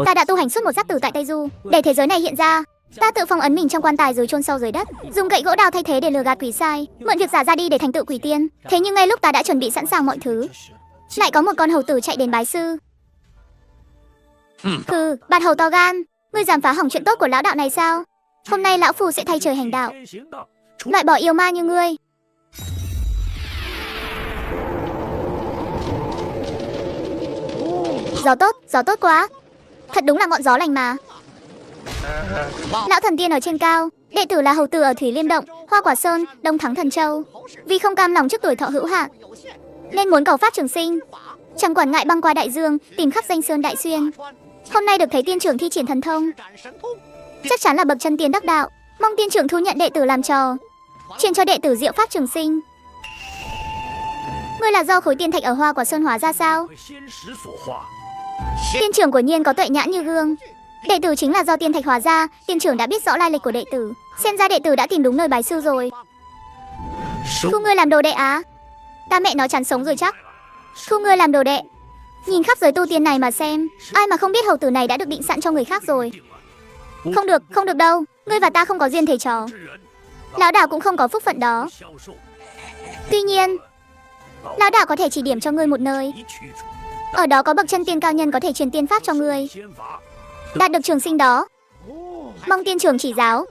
Ta đã tu hành suốt một giáp tử tại Tây Du, để thế giới này hiện ra. Ta tự phong ấn mình trong quan tài rồi chôn sâu dưới đất, dùng gậy gỗ đào thay thế để lừa gạt quỷ sai, mượn việc giả ra đi để thành tựu quỷ tiên. Thế nhưng ngay lúc ta đã chuẩn bị sẵn sàng mọi thứ, lại có một con hầu tử chạy đến bái sư. Hừ, bạt hầu to gan, ngươi dám phá hỏng chuyện tốt của lão đạo này sao? Hôm nay lão phu sẽ thay trời hành đạo, loại bỏ yêu ma như ngươi. Gió tốt quá. Thật đúng là ngọn gió lành mà. Lão thần tiên ở trên cao, đệ tử là hầu tử ở Thủy Liêm Động, Hoa Quả Sơn, Đông Thắng Thần Châu. Vì không cam lòng trước tuổi thọ hữu hạn, nên muốn cầu pháp trường sinh, chẳng quản ngại băng qua đại dương, tìm khắp danh sơn đại xuyên. Hôm nay được thấy tiên trưởng thi triển thần thông, chắc chắn là bậc chân tiên đắc đạo. Mong tiên trưởng thu nhận đệ tử làm trò, truyền cho đệ tử diệu pháp trường sinh. Ngươi là do khối tiên thạch ở Hoa Quả Sơn hóa ra sao? Tiên trưởng quả nhiên có tuệ nhãn như gương. Đệ tử chính là do tiên thạch hóa ra. Tiên trưởng đã biết rõ lai lịch của đệ tử, xem ra đệ tử đã tìm đúng nơi bái sư rồi. Thu ngươi làm đồ đệ á? Ta mẹ nó chán sống rồi chắc. Thu ngươi làm đồ đệ? Nhìn khắp giới tu tiên này mà xem, ai mà không biết hầu tử này đã được định sẵn cho người khác rồi. Không được đâu. Ngươi và ta không có duyên thầy trò, lão đạo cũng không có phúc phận đó. Tuy nhiên, lão đạo có thể chỉ điểm cho ngươi một nơi, ở đó có bậc chân tiên cao nhân có thể truyền tiên pháp cho ngươi, đạt được trường sinh đó. Mong tiên trưởng chỉ giáo.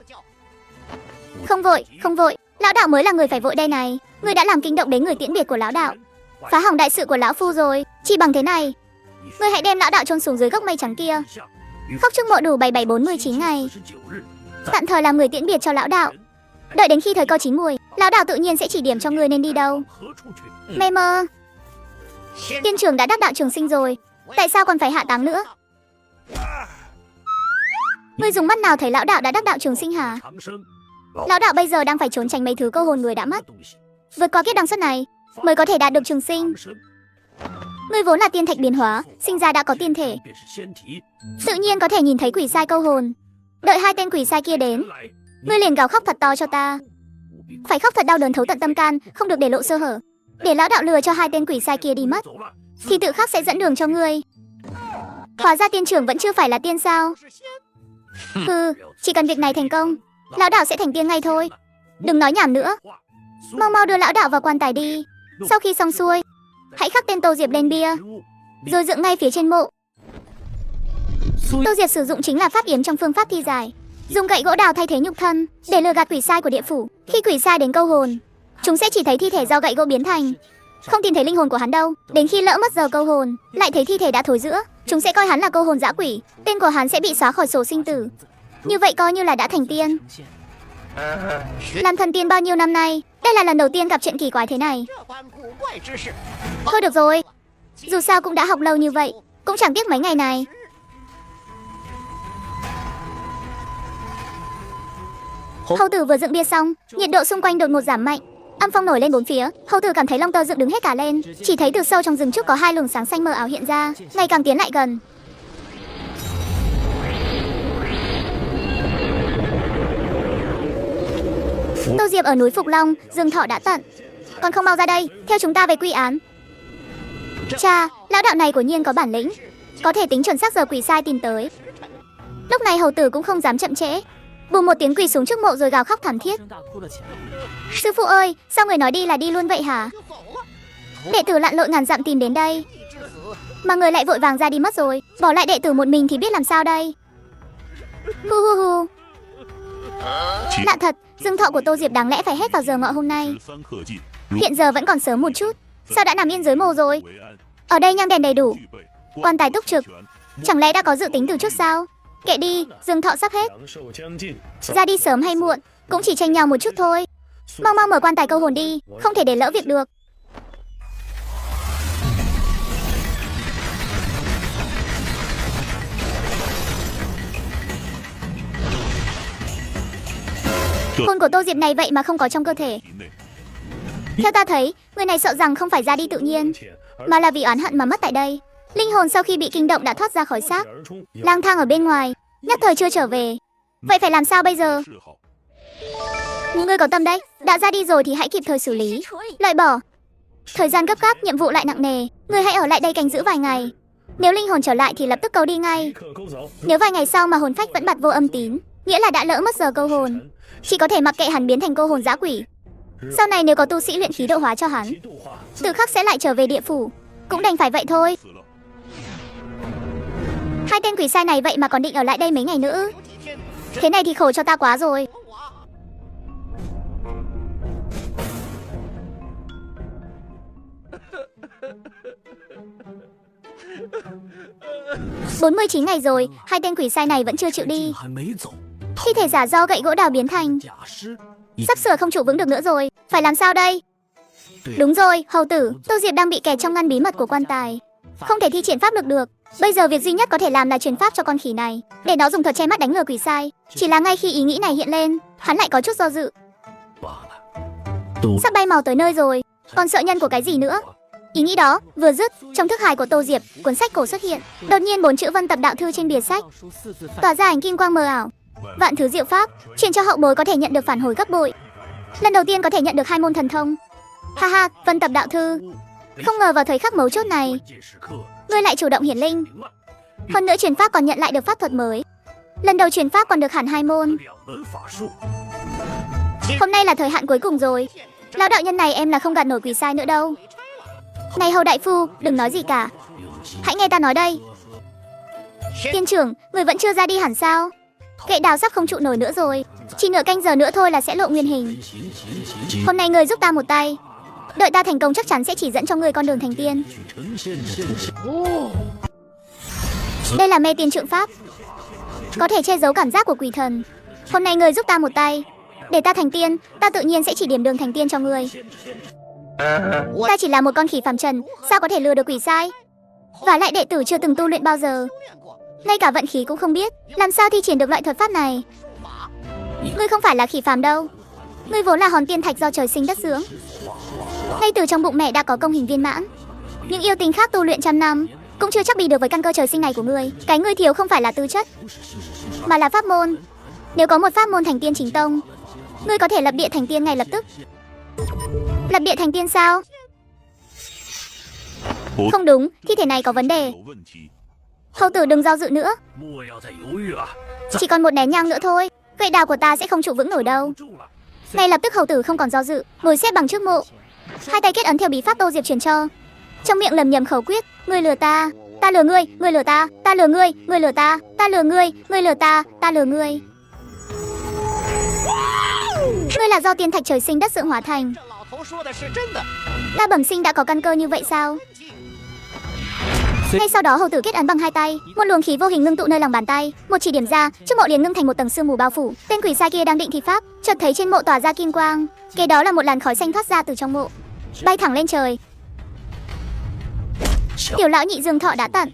Không vội, lão đạo mới là người phải vội đây này. Ngươi đã làm kinh động đến người tiễn biệt của lão đạo, phá hỏng đại sự của lão phu rồi. Chỉ bằng thế này, ngươi hãy đem lão đạo chôn xuống dưới gốc mây trắng kia, khóc trước mộ đủ 7749 ngày, tạm thời làm người tiễn biệt cho lão đạo. Đợi đến khi thời cơ chín muồi, lão đạo tự nhiên sẽ chỉ điểm cho ngươi nên đi đâu. Mê mơ. Tiên trưởng đã đắc đạo trường sinh rồi, tại sao còn phải hạ táng nữa? Ngươi dùng mắt nào thấy lão đạo đã đắc đạo trường sinh hả? Lão đạo bây giờ đang phải trốn tránh mấy thứ câu hồn người đã mất, vượt qua kiếp đăng xuất này mới có thể đạt được trường sinh. Ngươi vốn là tiên thạch biến hóa, sinh ra đã có tiên thể, tự nhiên có thể nhìn thấy quỷ sai câu hồn. Đợi hai tên quỷ sai kia đến, ngươi liền gào khóc thật to cho ta, phải khóc thật đau đớn thấu tận tâm can, không được để lộ sơ hở, để lão đạo lừa cho hai tên quỷ sai kia đi mất, thì tự khắc sẽ dẫn đường cho ngươi. Hóa ra tiên trưởng vẫn chưa phải là tiên sao? Chỉ cần việc này thành công, lão đạo sẽ thành tiên ngay thôi. Đừng nói nhảm nữa, mau đưa lão đạo vào quan tài đi. Sau khi xong xuôi, hãy khắc tên Tô Diệp lên bia, rồi dựng ngay phía trên mộ. Tô Diệp sử dụng chính là pháp yếm trong phương pháp thi giải, dùng gậy gỗ đào thay thế nhục thân để lừa gạt quỷ sai của địa phủ. Khi quỷ sai đến câu hồn, chúng sẽ chỉ thấy thi thể do gậy gỗ biến thành, không tìm thấy linh hồn của hắn đâu. Đến khi lỡ mất giờ câu hồn, lại thấy thi thể đã thối rữa, chúng sẽ coi hắn là câu hồn dã quỷ, tên của hắn sẽ bị xóa khỏi sổ sinh tử. Như vậy coi như là đã thành tiên. Làm thần tiên bao nhiêu năm nay, đây là lần đầu tiên gặp chuyện kỳ quái thế này. Thôi được rồi, dù sao cũng đã học lâu như vậy, cũng chẳng tiếc mấy ngày này. Hầu tử vừa dựng bia xong, nhiệt độ xung quanh đột ngột giảm mạnh, âm phong nổi lên bốn phía. Hầu tử cảm thấy lông tơ dựng đứng hết cả lên. Chỉ thấy từ sâu trong rừng trúc có hai luồng sáng xanh mờ ảo hiện ra, ngày càng tiến lại gần. Tô Diệp ở núi Phục Long, rừng thọ đã tận, còn không mau ra đây, theo chúng ta về quy án. Cha, lão đạo này quả nhiên có bản lĩnh, có thể tính chuẩn xác giờ quỷ sai tìm tới. Lúc này hầu tử cũng không dám chậm trễ, bùm một tiếng quỳ xuống trước mộ rồi gào khóc thảm thiết. Sư phụ ơi, sao người nói đi là đi luôn vậy hả? Đệ tử lặn lội ngàn dặm tìm đến đây, mà người lại vội vàng ra đi mất rồi, bỏ lại đệ tử một mình thì biết làm sao đây. Hu. Lạ thật, dương thọ của Tô Diệp đáng lẽ phải hết vào giờ ngọ hôm nay. Hiện giờ vẫn còn sớm một chút, sao đã nằm yên dưới mồ rồi? Ở đây nhang đèn đầy đủ, quan tài túc trực, chẳng lẽ đã có dự tính từ trước sao? Kệ đi, dương thọ sắp hết, ra đi sớm hay muộn cũng chỉ tranh nhau một chút thôi. Mau mở quan tài câu hồn đi, không thể để lỡ việc được. Hồn của Tô Diệp này vậy mà không có trong cơ thể. Theo ta thấy, người này sợ rằng không phải ra đi tự nhiên, mà là vì oán hận mà mất tại đây. Linh hồn sau khi bị kinh động đã thoát ra khỏi xác, lang thang ở bên ngoài, nhất thời chưa trở về. Vậy phải làm sao bây giờ? Ngươi có tâm đấy, đã ra đi rồi thì hãy kịp thời xử lý, loại bỏ. Thời gian gấp gáp, nhiệm vụ lại nặng nề, ngươi hãy ở lại đây canh giữ vài ngày. Nếu linh hồn trở lại thì lập tức câu đi ngay. Nếu vài ngày sau mà hồn phách vẫn bật vô âm tín, nghĩa là đã lỡ mất giờ câu hồn. Chỉ có thể mặc kệ hắn biến thành cô hồn dã quỷ. Sau này nếu có tu sĩ luyện khí độ hóa cho hắn, tự khắc sẽ lại trở về địa phủ. Cũng đành phải vậy thôi. Hai tên quỷ sai này vậy mà còn định ở lại đây mấy ngày nữa. Thế này thì khổ cho ta quá rồi. Bốn 49 ngày rồi, hai tên quỷ sai này vẫn chưa chịu đi. Thi thể giả do gậy gỗ đào biến thành. Sắp sửa không trụ vững được nữa rồi. Phải làm sao đây? Đúng rồi, hầu tử, Tô Diệp đang bị kẹt trong ngăn bí mật của quan tài, không thể thi triển pháp lực được. Bây giờ việc duy nhất có thể làm là truyền pháp cho con khỉ này, để nó dùng thuật che mắt đánh lừa quỷ sai. Chỉ là ngay khi ý nghĩ này hiện lên, hắn lại có chút do dự. Sắp bay màu tới nơi rồi, còn sợ nhân của cái gì nữa? Ý nghĩ đó vừa dứt, trong thức hải của Tô Diệp, cuốn sách cổ xuất hiện. Đột nhiên 4 chữ Vân Tập Đạo Thư trên bìa sách tỏa ra ánh kim quang mờ ảo. Vạn thứ diệu pháp, truyền cho hậu bối có thể nhận được phản hồi gấp bội. Lần đầu tiên có thể nhận được 2 môn thần thông. Ha ha, Vân Tập Đạo Thư. Không ngờ vào thời khắc mấu chốt này, ngươi lại chủ động hiển linh. Hơn nữa truyền pháp còn nhận lại được pháp thuật mới. Lần đầu truyền pháp còn được hẳn 2 môn. Hôm nay là thời hạn cuối cùng rồi. Lão đạo nhân này em là không gạt nổi quỷ sai nữa đâu. Này hầu đại phu, đừng nói gì cả. Hãy nghe ta nói đây. Tiên trưởng, người vẫn chưa ra đi hẳn sao? Gậy đào sắp không trụ nổi nữa rồi. Chỉ nửa canh giờ nữa thôi là sẽ lộ nguyên hình. Hôm nay người giúp ta một tay. Đợi ta thành công chắc chắn sẽ chỉ dẫn cho người con đường thành tiên. Đây là mê tiên trượng pháp, có thể che giấu cảm giác của quỷ thần. Hôm nay người giúp ta một tay, để ta thành tiên, ta tự nhiên sẽ chỉ điểm đường thành tiên cho người. Ta chỉ là một con khỉ phàm trần, sao có thể lừa được quỷ sai? Và lại đệ tử chưa từng tu luyện bao giờ, ngay cả vận khí cũng không biết, làm sao thi triển được loại thuật pháp này? Ngươi không phải là khỉ phàm đâu. Ngươi vốn là hòn tiên thạch do trời sinh đất dưỡng. Ngay từ trong bụng mẹ đã có công hình viên mãn. Những yêu tinh khác tu luyện trăm năm cũng chưa chắc bị được với căn cơ trời sinh này của ngươi. Cái ngươi thiếu không phải là tư chất, mà là pháp môn. Nếu có một pháp môn thành tiên chính tông, ngươi có thể lập địa thành tiên ngay lập tức. Lập địa thành tiên sao? Không đúng, thi thể này có vấn đề. Hầu tử đừng do dự nữa. Chỉ còn một nén nhang nữa thôi, gậy đào của ta sẽ không trụ vững nổi đâu. Ngay lập tức hầu tử không còn do dự, ngồi xếp bằng trước mộ, hai tay kết ấn theo bí pháp Tô Diệp truyền cho, trong miệng lầm nhầm khẩu quyết: ngươi lừa ta, ta lừa ngươi, ngươi lừa ta, ta lừa ngươi, ngươi lừa ta, ta lừa ngươi, ngươi lừa ta, ta lừa ngươi. Ngươi là do tiên thạch trời sinh đất dưỡng hóa thành. Ta bẩm sinh đã có căn cơ như vậy sao? Ngay sau đó hầu tử kết ấn bằng hai tay, một luồng khí vô hình ngưng tụ nơi lòng bàn tay, một chỉ điểm ra, trước mộ liền ngưng thành một tầng sương mù bao phủ. Tên quỷ sai kia đang định thi pháp, chợt thấy trên mộ tỏa ra kim quang, kế đó là một làn khói xanh thoát ra từ trong mộ, bay thẳng lên trời. Tiểu lão nhị Dương Thọ đã tận,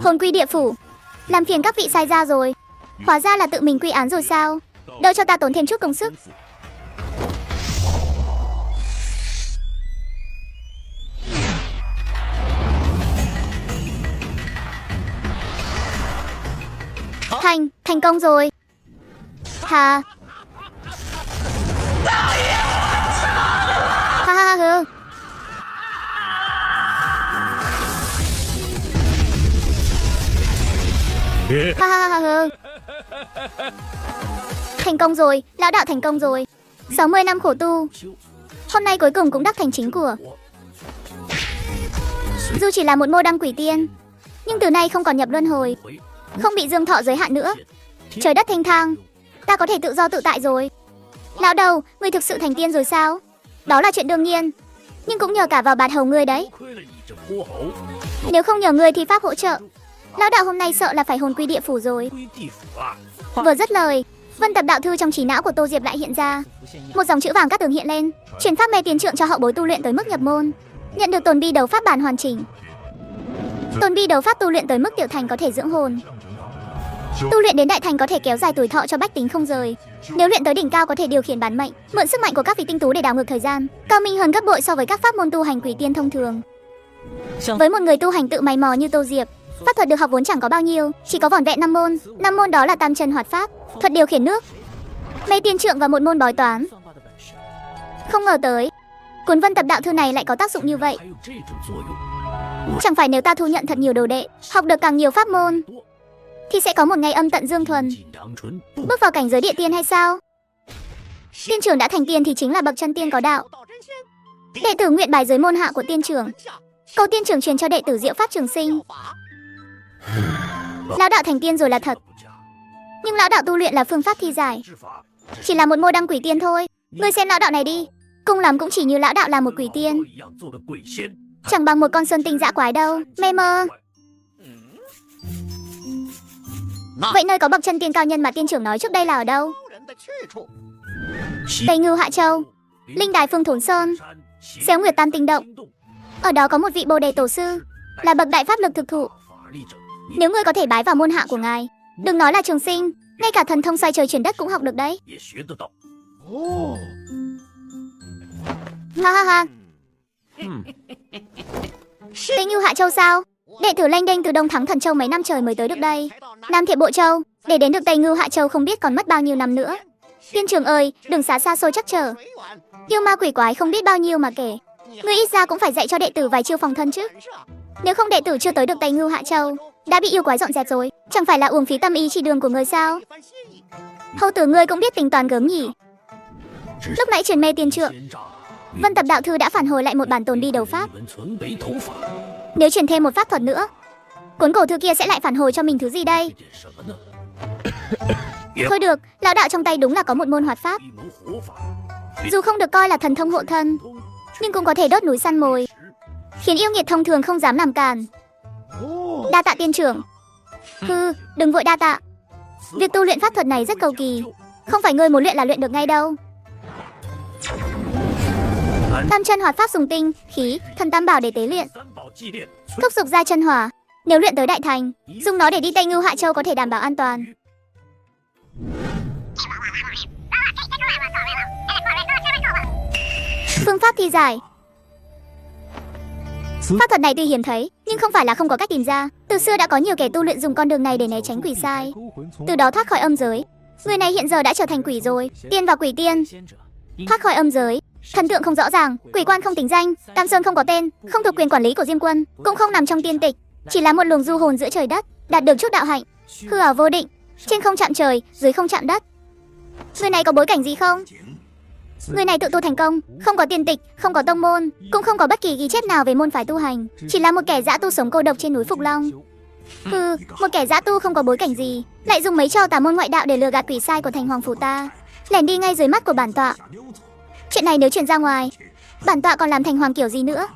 hồn quy địa phủ, làm phiền các vị sai ra rồi. Hóa ra là tự mình quy án rồi sao? Đỡ cho ta tốn thêm chút công sức. Thành công rồi. Ha. Ha ha ha. Ha ha ha ha. Thành công rồi, lão đạo thành công rồi. 60 năm khổ tu, hôm nay cuối cùng cũng đắc thành chính của. Dù chỉ là một mô đăng quỷ tiên, nhưng từ nay không còn nhập luân hồi, không bị Dương Thọ giới hạn nữa. Trời đất thanh thang, ta có thể tự do tự tại rồi. Lão đầu, ngươi thực sự thành tiên rồi sao? Đó là chuyện đương nhiên, nhưng cũng nhờ cả vào bạt hầu ngươi đấy. Nếu không nhờ ngươi thì pháp hỗ trợ, lão đạo hôm nay sợ là phải hồn quy địa phủ rồi. Vừa dứt lời, Vân Tập Đạo Thư trong trí não của Tô Diệp lại hiện ra, một dòng chữ vàng cát tường hiện lên, truyền pháp mê tiến trượng cho hậu bối tu luyện tới mức nhập môn, nhận được tồn bi đấu pháp bản hoàn chỉnh. Tồn bi đấu pháp tu luyện tới mức tiểu thành có thể dưỡng hồn, tu luyện đến đại thành có thể kéo dài tuổi thọ cho bách tính không rời. Nếu luyện tới đỉnh cao có thể điều khiển bản mệnh, mượn sức mạnh của các vị tinh tú để đảo ngược thời gian, cao minh hơn gấp bội so với các pháp môn tu hành quỷ tiên thông thường. Với một người tu hành tự mày mò như Tô Diệp, pháp thuật được học vốn chẳng có bao nhiêu, chỉ có vỏn vẹn 5 môn. 5 môn đó là tam chân hoạt pháp, thuật điều khiển nước, mê tiên trượng và một môn bói toán. Không ngờ tới, cuốn Vân Tập Đạo Thư này lại có tác dụng như vậy. Chẳng phải nếu ta thu nhận thật nhiều đồ đệ, học được càng nhiều pháp môn, thì sẽ có một ngày âm tận dương thuần, bước vào cảnh giới địa tiên hay sao? Tiên trưởng đã thành tiên thì chính là bậc chân tiên có đạo. Đệ tử nguyện bài giới môn hạ của tiên trưởng, cầu tiên trưởng truyền cho đệ tử diệu pháp trường sinh. Lão đạo thành tiên rồi là thật, nhưng lão đạo tu luyện là phương pháp thi giải, chỉ là một mô đăng quỷ tiên thôi. Ngươi xem lão đạo này đi, cùng lắm cũng chỉ như lão đạo là một quỷ tiên, chẳng bằng một con sơn tinh dã quái đâu. Mê mơ. Vậy nơi có bậc chân tiên cao nhân mà tiên trưởng nói trước đây là ở đâu? Tây Ngưu Hạ Châu, linh đài Phương Thốn Sơn, Xéo Nguyệt Tam Tinh Động. Ở đó có một vị Bồ Đề Tổ sư, là bậc đại pháp lực thực thụ. Nếu ngươi có thể bái vào môn hạ của ngài, đừng nói là trường sinh, ngay cả thần thông xoay trời chuyển đất cũng học được đấy. Ha ha ha. Tây Ngưu Hạ Châu sao? Đệ tử lênh đênh từ Đông Thắng Thần Châu mấy năm trời mới tới được đây. Nam Thiệp Bộ Châu, để đến được Tây Ngưu Hạ Châu không biết còn mất bao nhiêu năm nữa. Tiên trưởng ơi, đừng xa xôi chắc trở. Yêu ma quỷ quái không biết bao nhiêu mà kể. Ngươi ít ra cũng phải dạy cho đệ tử vài chiêu phòng thân chứ. Nếu không đệ tử chưa tới được Tây Ngưu Hạ Châu, đã bị yêu quái dọn dẹp rồi. Chẳng phải là uổng phí tâm ý chỉ đường của người sao? Hầu tử ngươi cũng biết tính toán gớm nhỉ. Lúc nãy truyền mê tiên trượng, Vân Tập đạo thư đã phản hồi lại một bản tồn bi đầu pháp. Nếu truyền thêm một pháp thuật nữa, cuốn cổ thư kia sẽ lại phản hồi cho mình thứ gì đây? Thôi được, lão đạo trong tay đúng là có một môn hoạt pháp. Dù không được coi là thần thông hộ thân, nhưng cũng có thể đốt núi săn mồi, khiến yêu nghiệt thông thường không dám làm cản. Đa tạ tiên trưởng. Hừ, đừng vội đa tạ. Việc tu luyện pháp thuật này rất cầu kỳ, không phải ngươi muốn luyện là luyện được ngay đâu. Tam chân hoạt pháp dùng tinh, khí, thần tam bảo để tế luyện, thúc giục ra chân hỏa. Nếu luyện tới đại thành, dùng nó để đi Tây Ngưu Hạ Châu có thể đảm bảo an toàn. Phương pháp thi giải. Pháp thuật này tuy hiếm thấy, nhưng không phải là không có cách tìm ra. Từ xưa đã có nhiều kẻ tu luyện dùng con đường này để né tránh quỷ sai, từ đó thoát khỏi âm giới. Người này hiện giờ đã trở thành quỷ rồi, tiên và quỷ tiên. Thoát khỏi âm giới, thần tượng không rõ ràng, quỷ quan không tính danh, Tam Sơn không có tên, không thuộc quyền quản lý của Diêm Quân, cũng không nằm trong tiên tịch, chỉ là một luồng du hồn giữa trời đất, đạt được chút đạo hạnh, hư ảo vô định, trên không chạm trời, dưới không chạm đất. Người này có bối cảnh gì không? Người này tự tu thành công, không có tiên tịch, không có tông môn, cũng không có bất kỳ ghi chép nào về môn phái tu hành, chỉ là một kẻ dã tu sống cô độc trên núi Phục Long. Một kẻ dã tu không có bối cảnh gì, lại dùng mấy trò tà môn ngoại đạo để lừa gạt quỷ sai của thành hoàng phủ ta, lẻn đi ngay dưới mắt của bản tọa. Chuyện này nếu truyền ra ngoài, bản tọa còn làm thành hoàng kiểu gì nữa?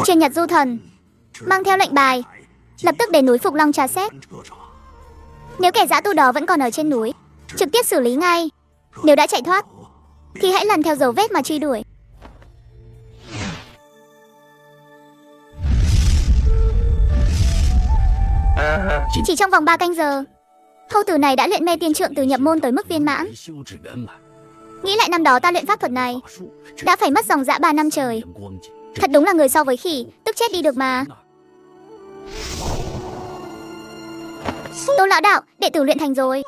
Truyền Nhật Du Thần mang theo lệnh bài, lập tức đến núi Phục Long tra xét. Nếu kẻ dã tu đó vẫn còn ở trên núi, trực tiếp xử lý ngay. Nếu đã chạy thoát, thì hãy lần theo dấu vết mà truy đuổi. Chỉ trong vòng 3 canh giờ, hầu tử này đã luyện mê tiên trượng từ nhập môn tới mức viên mãn. Nghĩ lại năm đó ta luyện pháp thuật này, đã phải mất dòng dã 3 năm trời. Thật đúng là người so với khỉ, tức chết đi được mà. Tô lão đạo, đệ tử luyện thành rồi.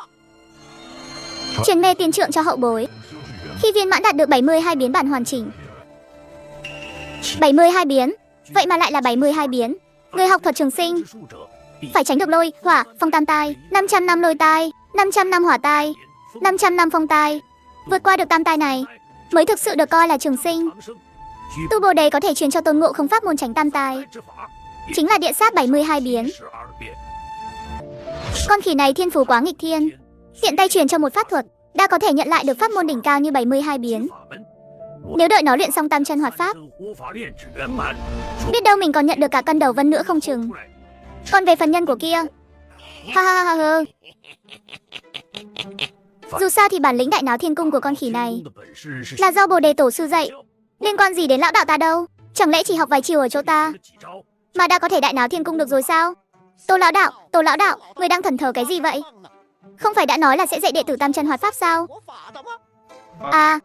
Truyền mê tiên trượng cho hậu bối. Khi viên mãn đạt được 72 biến bản hoàn chỉnh. 72 biến, vậy mà lại là 72 biến. Người học thuật trường sinh phải tránh được lôi, hỏa, phong tam tai, 500 năm lôi tai, 500 năm hỏa tai, 500 năm phong tai. Vượt qua được tam tai này mới thực sự được coi là trường sinh. Tu Bồ Đề có thể truyền cho Tôn Ngộ Không pháp môn tránh tam tai, chính là địa sát 72 biến. Con khỉ này thiên phú quá nghịch thiên, tiện tay truyền cho một pháp thuật đã có thể nhận lại được pháp môn đỉnh cao như 72 biến. Nếu đợi nó luyện xong tam chân hoạt pháp, biết đâu mình còn nhận được cả cân đầu vân nữa không chừng. Còn về phần nhân của kia, ha ha ha ha. Dù sao thì bản lĩnh đại náo thiên cung của con khỉ này là do Bồ Đề tổ sư dạy, liên quan gì đến lão đạo ta đâu. Chẳng lẽ chỉ học vài chiều ở chỗ ta mà đã có thể đại náo thiên cung được rồi sao? Tô lão đạo, người đang thần thờ cái gì vậy? Không phải đã nói là sẽ dạy đệ tử tam chân hoạt pháp sao? À,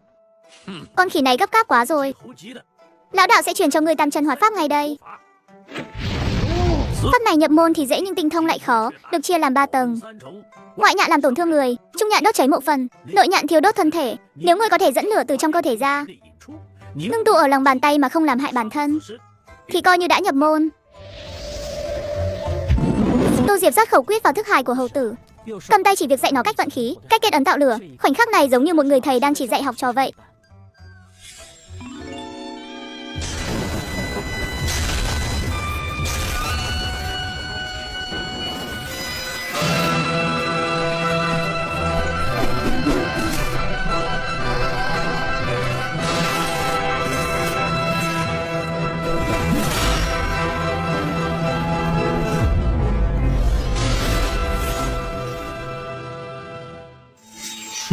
con khỉ này gấp gáp quá rồi. Lão đạo sẽ truyền cho người tam chân hoạt pháp ngay đây. Pháp này nhập môn thì dễ nhưng tinh thông lại khó, được chia làm 3 tầng. Ngoại nhạn làm tổn thương người, trung nhạn đốt cháy mộ phần, nội nhạn thiêu đốt thân thể. Nếu người có thể dẫn lửa từ trong cơ thể ra, ngưng tụ ở lòng bàn tay mà không làm hại bản thân thì coi như đã nhập môn. Tô Diệp rót khẩu quyết vào thức hài của hầu tử, cầm tay chỉ việc dạy nó cách vận khí, cách kết ấn tạo lửa. Khoảnh khắc này giống như một người thầy đang chỉ dạy học trò vậy.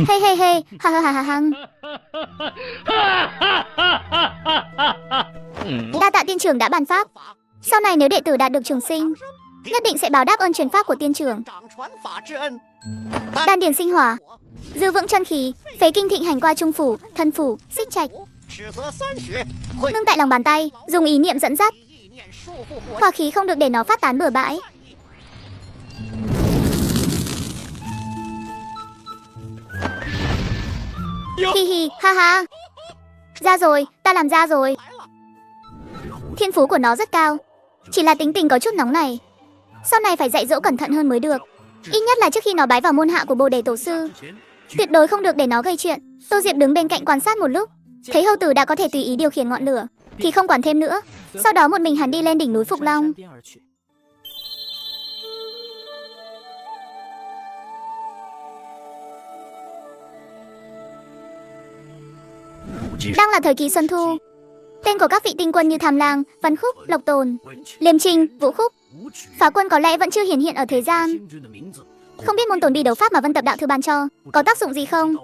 Hey hey hey, ha ha ha ha ha. Đa tạ tiên trưởng đã ban pháp. Sau này nếu đệ tử đạt được trường sinh, nhất định sẽ báo đáp ơn truyền pháp của tiên trưởng. Đan điền sinh hỏa, dư vững chân khí, phế kinh thịnh hành qua trung phủ, thân phủ, xích trạch. Ngưng tại lòng bàn tay, dùng ý niệm dẫn dắt. Hỏa khí không được để nó phát tán bừa bãi. Hi hi, ha ha. Ra rồi, ta làm ra rồi. Thiên phú của nó rất cao, chỉ là tính tình có chút nóng này. Sau này phải dạy dỗ cẩn thận hơn mới được. Ít nhất là trước khi nó bái vào môn hạ của Bồ Đề Tổ sư, tuyệt đối không được để nó gây chuyện. Tô Diệp đứng bên cạnh quan sát một lúc, thấy hầu tử đã có thể tùy ý điều khiển ngọn lửa thì không quản thêm nữa. Sau đó một mình hắn đi lên đỉnh núi Phục Long. Đang là thời kỳ xuân thu. Tên của các vị tinh quân như Tham Lang, Văn Khúc, Lộc Tồn, Liêm Trinh, Vũ Khúc, Phá Quân có lẽ vẫn chưa hiển hiện ở thế gian. Không biết môn Tồn Bi đấu pháp mà Vân Tập đạo thư ban cho có tác dụng gì không?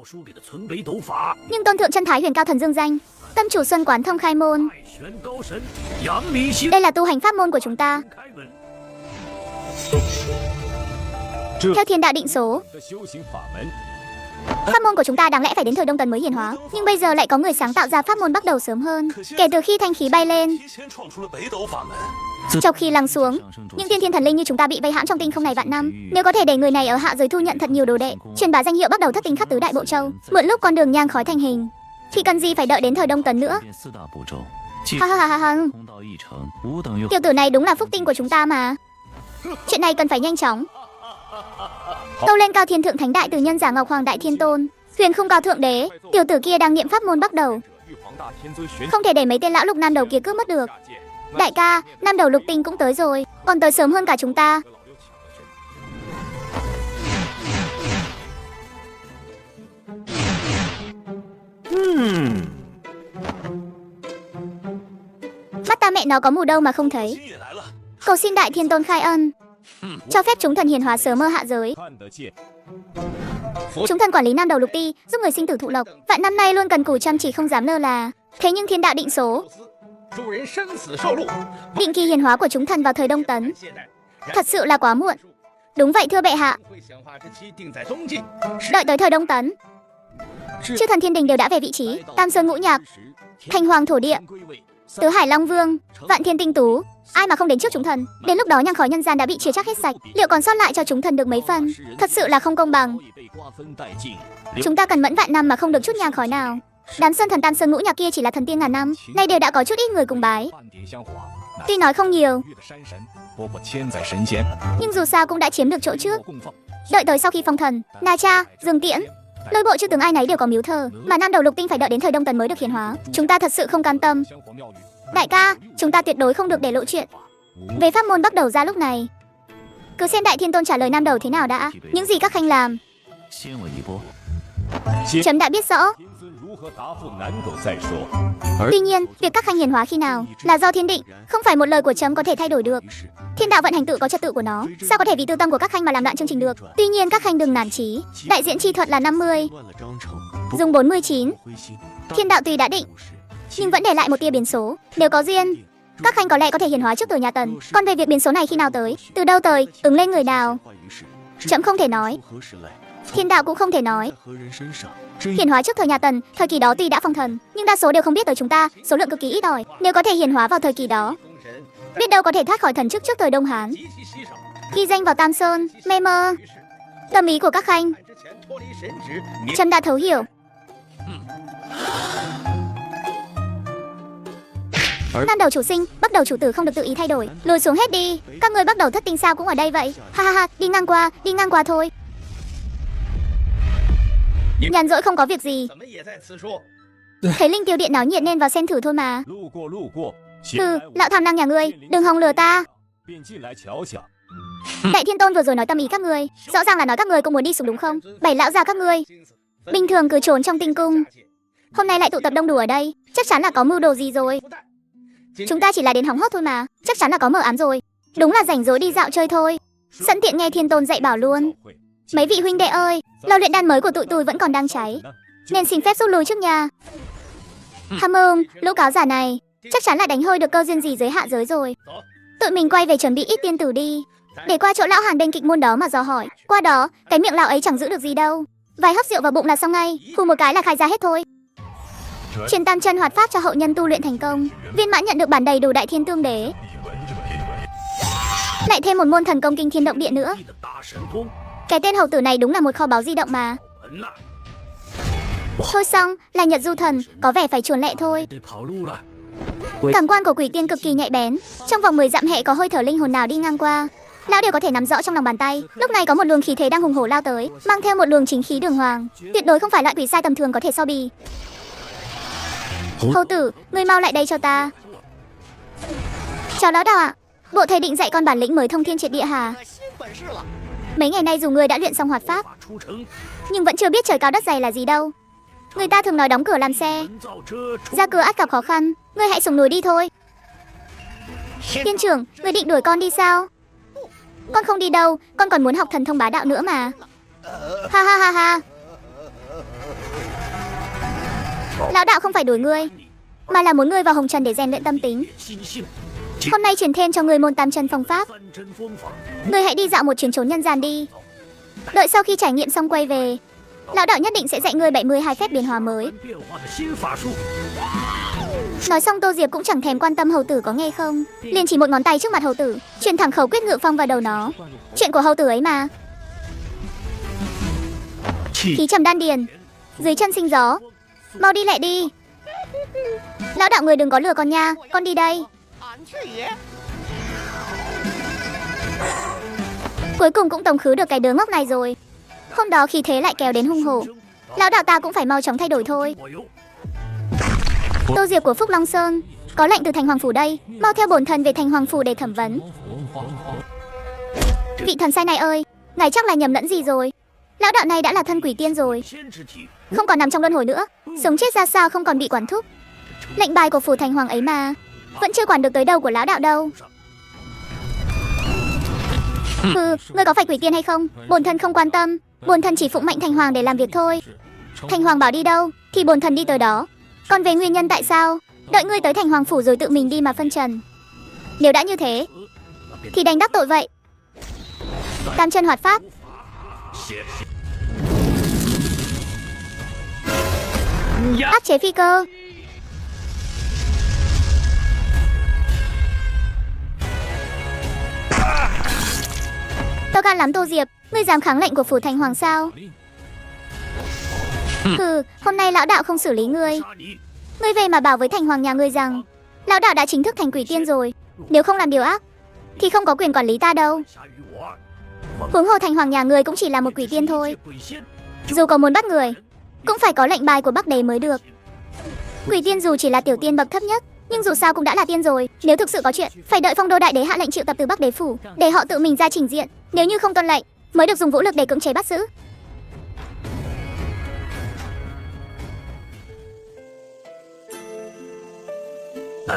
Nhưng tôn thượng chân Thái Huyền Cao Thần dương danh, tâm chủ Xuân Quán Thông khai môn. Đây là tu hành pháp môn của chúng ta. Theo thiên đạo định số, pháp môn của chúng ta đáng lẽ phải đến thời Đông Tần mới hiển hóa, nhưng bây giờ lại có người sáng tạo ra pháp môn bắt đầu sớm hơn, kể từ khi thanh khí bay lên, chọc khí lắng xuống. Những tiên thiên thần linh như chúng ta bị vây hãm trong tinh không này vạn năm, nếu có thể để người này ở hạ giới thu nhận thật nhiều đồ đệ, truyền bá danh hiệu bắt đầu thất tinh khắp tứ đại bộ châu, mượn lúc con đường nhang khói thành hình, thì cần gì phải đợi đến thời Đông Tần nữa. Ha ha ha ha. Tiểu tử này đúng là phúc tinh của chúng ta mà. Chuyện này cần phải nhanh chóng. Tâu lên cao thiên thượng thánh đại từ nhân giả Ngọc Hoàng Đại Thiên Tôn, Huyền Không Cao Thượng Đế. Tiểu tử kia đang niệm pháp môn bắt đầu, không thể để mấy tên lão lục nam đầu kia cướp mất được. Đại ca, nam đầu lục tinh cũng tới rồi, còn tới sớm hơn cả chúng ta. Mắt ta mẹ nó có mù đâu mà không thấy. Cầu xin Đại Thiên Tôn khai ân, cho phép chúng thần hiền hóa sớm mơ hạ giới. Chúng thần quản lý nam đầu lục ti, giúp người sinh tử thụ lộc. Vạn năm nay luôn cần cù chăm chỉ không dám lơ là. Thế nhưng thiên đạo định số, định kỳ hiền hóa của chúng thần vào thời Đông Tấn thật sự là quá muộn. Đúng vậy thưa bệ hạ. Đợi tới thời Đông Tấn, chư thần thiên đình đều đã về vị trí. Tam Sơn Ngũ Nhạc, Thành Hoàng Thổ Địa, Tứ Hải Long Vương, Vạn Thiên Tinh Tú, ai mà không đến trước chúng thần. Đến lúc đó nhang khói nhân gian đã bị chia chắc hết sạch, liệu còn sót lại cho chúng thần được mấy phần? Thật sự là không công bằng. Chúng ta cần mẫn vạn năm mà không được chút nhang khói nào. Đám sơn thần Tam Sơn Ngũ Nhạc kia chỉ là thần tiên ngàn năm, nay đều đã có chút ít người cùng bái. Tuy nói không nhiều, nhưng dù sao cũng đã chiếm được chỗ trước. Đợi tới sau khi phong thần, Na Cha, Dương Tiễn, Lôi Bộ chư tướng ai nấy đều có miếu thờ, mà nam đầu lục tinh phải đợi đến thời Đông Tần mới được hiển hóa. Chúng ta thật sự không cam tâm. Đại ca, chúng ta tuyệt đối không được để lộ chuyện về pháp môn bắt đầu ra lúc này. Cứ xem Đại Thiên Tôn trả lời nam đầu thế nào đã. Những gì các khanh làm, chấm đã biết rõ. Tuy nhiên, việc các khanh hiển hóa khi nào là do thiên định, không phải một lời của chấm có thể thay đổi được. Thiên đạo vận hành tự có trật tự của nó, sao có thể vì tư tâm của các khanh mà làm đoạn chương trình được. Tuy nhiên các khanh đừng nản chí, đại diễn chi thuật là 50, dùng 49. Thiên đạo tùy đã định, nhưng vẫn để lại một tia biến số. Nếu có duyên, các khanh có lẽ có thể hiển hóa trước tuổi nhà Tần. Còn về việc biến số này khi nào tới, từ đâu tới, ứng lên người nào, chấm không thể nói, thiên đạo cũng không thể nói. Hiển hóa trước thời nhà Tần, thời kỳ đó tuy đã phong thần, nhưng đa số đều không biết tới chúng ta, số lượng cực kỳ ít ỏi. Nếu có thể hiển hóa vào thời kỳ đó, biết đâu có thể thoát khỏi thần chức trước thời Đông Hán, ghi danh vào Tam Sơn, mê mơ. Tâm ý của các khanh, chấm đã thấu hiểu. Nam đầu chủ sinh, bắc đầu chủ tử không được tự ý thay đổi. Lùi xuống hết đi. Các ngươi bắc đầu thất tinh sao cũng ở đây vậy? Ha ha ha, đi ngang qua thôi. Nhàn rỗi không có việc gì. Thấy Linh Tiêu Điện náo nhiệt nên vào xem thử thôi mà. Lão tham năng nhà ngươi, đừng hòng lừa ta. Đại Thiên Tôn vừa rồi nói tâm ý các ngươi, rõ ràng là nói các ngươi cũng muốn đi xuống đúng không? Bảy lão già các ngươi bình thường cứ trốn trong tinh cung, hôm nay lại tụ tập đông đủ ở đây, chắc chắn là có mưu đồ gì rồi. Chúng ta chỉ là đến hóng hớt thôi mà, chắc chắn là có mờ ám rồi. Đúng là rảnh rỗi đi dạo chơi thôi. Sẵn tiện nghe Thiên Tôn dạy bảo luôn. Mấy vị huynh đệ ơi, lò luyện đan mới của tụi tôi vẫn còn đang cháy, nên xin phép rút lui trước nhà. Lũ cáo giả này chắc chắn là đánh hơi được cơ duyên gì dưới hạ giới rồi. Tụi mình quay về chuẩn bị ít tiên tử đi, để qua chỗ lão hàng bên kịch môn đó mà dò hỏi. Qua đó, cái miệng lão ấy chẳng giữ được gì đâu, vài hớp rượu vào bụng là xong ngay, hù một cái là khai ra hết thôi. Truyền tam chân hoạt pháp cho hậu nhân tu luyện thành công, viên mãn nhận được bản đầy đủ đại thiên tương đế, lại thêm một môn thần công kinh thiên động địa nữa. Cái tên hầu tử này đúng là một kho báu di động mà. Thôi xong, là Nhật Du Thần, có vẻ phải chuồn lẹ thôi. Cảm quan của quỷ tiên cực kỳ nhạy bén, trong vòng 10 dặm hệ có hơi thở linh hồn nào đi ngang qua, lão đều có thể nắm rõ trong lòng bàn tay. Lúc này có một luồng khí thế đang hùng hổ lao tới, mang theo một luồng chính khí đường hoàng, tuyệt đối không phải loại quỷ sai tầm thường có thể so bì. Hầu tử, ngươi mau lại đây cho ta. Chào lão đạo ạ. Bộ thầy định dạy con bản lĩnh mới thông thiên triệt địa hả? Mấy ngày nay dù ngươi đã luyện xong hoạt pháp, nhưng vẫn chưa biết trời cao đất dày là gì đâu. Người ta thường nói đóng cửa làm xe, ra cửa ắt gặp khó khăn. Ngươi hãy xuống núi đi thôi. Tiên trưởng, ngươi định đuổi con đi sao? Con không đi đâu, con còn muốn học thần thông bá đạo nữa mà. Ha ha ha ha. Lão đạo không phải đuổi ngươi, mà là muốn ngươi vào hồng trần để rèn luyện tâm tính. Hôm nay truyền thêm cho ngươi môn tam chân phong pháp. Ngươi hãy đi dạo một chuyến trốn nhân gian đi. Đợi sau khi trải nghiệm xong quay về, lão đạo nhất định sẽ dạy ngươi 72 phép biến hóa mới. Nói xong Tô Diệp cũng chẳng thèm quan tâm hầu tử có nghe không, liền chỉ một ngón tay trước mặt hầu tử, truyền thẳng khẩu quyết ngự phong vào đầu nó. Chuyện của hầu tử ấy mà. Khí trầm đan điền, dưới chân sinh gió, mau đi lẹ đi. Lão đạo người đừng có lừa con nha, con đi đây. Cuối cùng cũng tống khứ được cái đứa ngốc này rồi. Hôm đó khí thế lại kéo đến hung hổ, lão đạo ta cũng phải mau chóng thay đổi thôi. Tô Diệp của Phúc Long Sơn, có lệnh từ Thành Hoàng Phủ đây, mau theo bổn thần về Thành Hoàng Phủ để thẩm vấn. Vị thần sai này ơi, ngài chắc là nhầm lẫn gì rồi. Lão đạo này đã là thân quỷ tiên rồi, không còn nằm trong luân hồi nữa, sống chết ra sao không còn bị quản thúc. Lệnh bài của phủ Thành Hoàng ấy mà vẫn chưa quản được tới đầu của lão đạo đâu. Ngươi có phải quỷ tiên hay không, bổn thần không quan tâm. Bổn thần chỉ phụng mệnh Thành Hoàng để làm việc thôi. Thành Hoàng bảo đi đâu thì bổn thần đi tới đó. Còn về nguyên nhân tại sao, đợi ngươi tới Thành Hoàng Phủ rồi tự mình đi mà phân trần. Nếu đã như thế thì đành đắc tội vậy. Tam chân hoạt pháp. Áp chế phi cơ. To gan lắm Tô Diệp, ngươi dám kháng lệnh của phủ Thành Hoàng sao? Hôm nay lão đạo không xử lý ngươi. Ngươi về mà bảo với Thành Hoàng nhà ngươi rằng lão đạo đã chính thức thành quỷ tiên rồi. Nếu không làm điều ác thì không có quyền quản lý ta đâu. Huống hồ Thành Hoàng nhà ngươi cũng chỉ là một quỷ tiên thôi. Dù có muốn bắt người cũng phải có lệnh bài của Bắc Đế mới được. Quỷ tiên dù chỉ là tiểu tiên bậc thấp nhất, nhưng dù sao cũng đã là tiên rồi. Nếu thực sự có chuyện, phải đợi Phong Đô Đại Đế hạ lệnh triệu tập từ Bắc Đế phủ, để họ tự mình ra trình diện. Nếu như không tuân lệnh, mới được dùng vũ lực để cưỡng chế bắt giữ.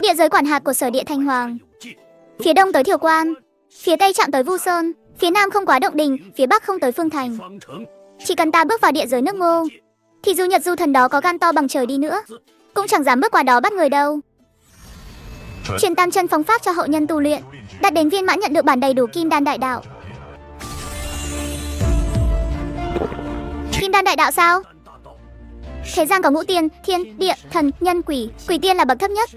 Địa giới quản hạt của Sở Địa Thành Hoàng. Phía đông tới Thiều Quan, phía tây chạm tới Vu Sơn, phía nam không quá Động Đình, phía bắc không tới Phương Thành. Chỉ cần ta bước vào địa giới nước Ngô, thì dù Nhật Du Thần đó có gan to bằng trời đi nữa, cũng chẳng dám bước qua đó bắt người đâu. Truyền tam chân phong pháp cho hậu nhân tu luyện, đạt đến viên mãn nhận được bản đầy đủ Kim Đan Đại Đạo. Kim Đan Đại Đạo sao? Thế gian có ngũ tiên, thiên, địa, thần, nhân, quỷ. Quỷ tiên là bậc thấp nhất.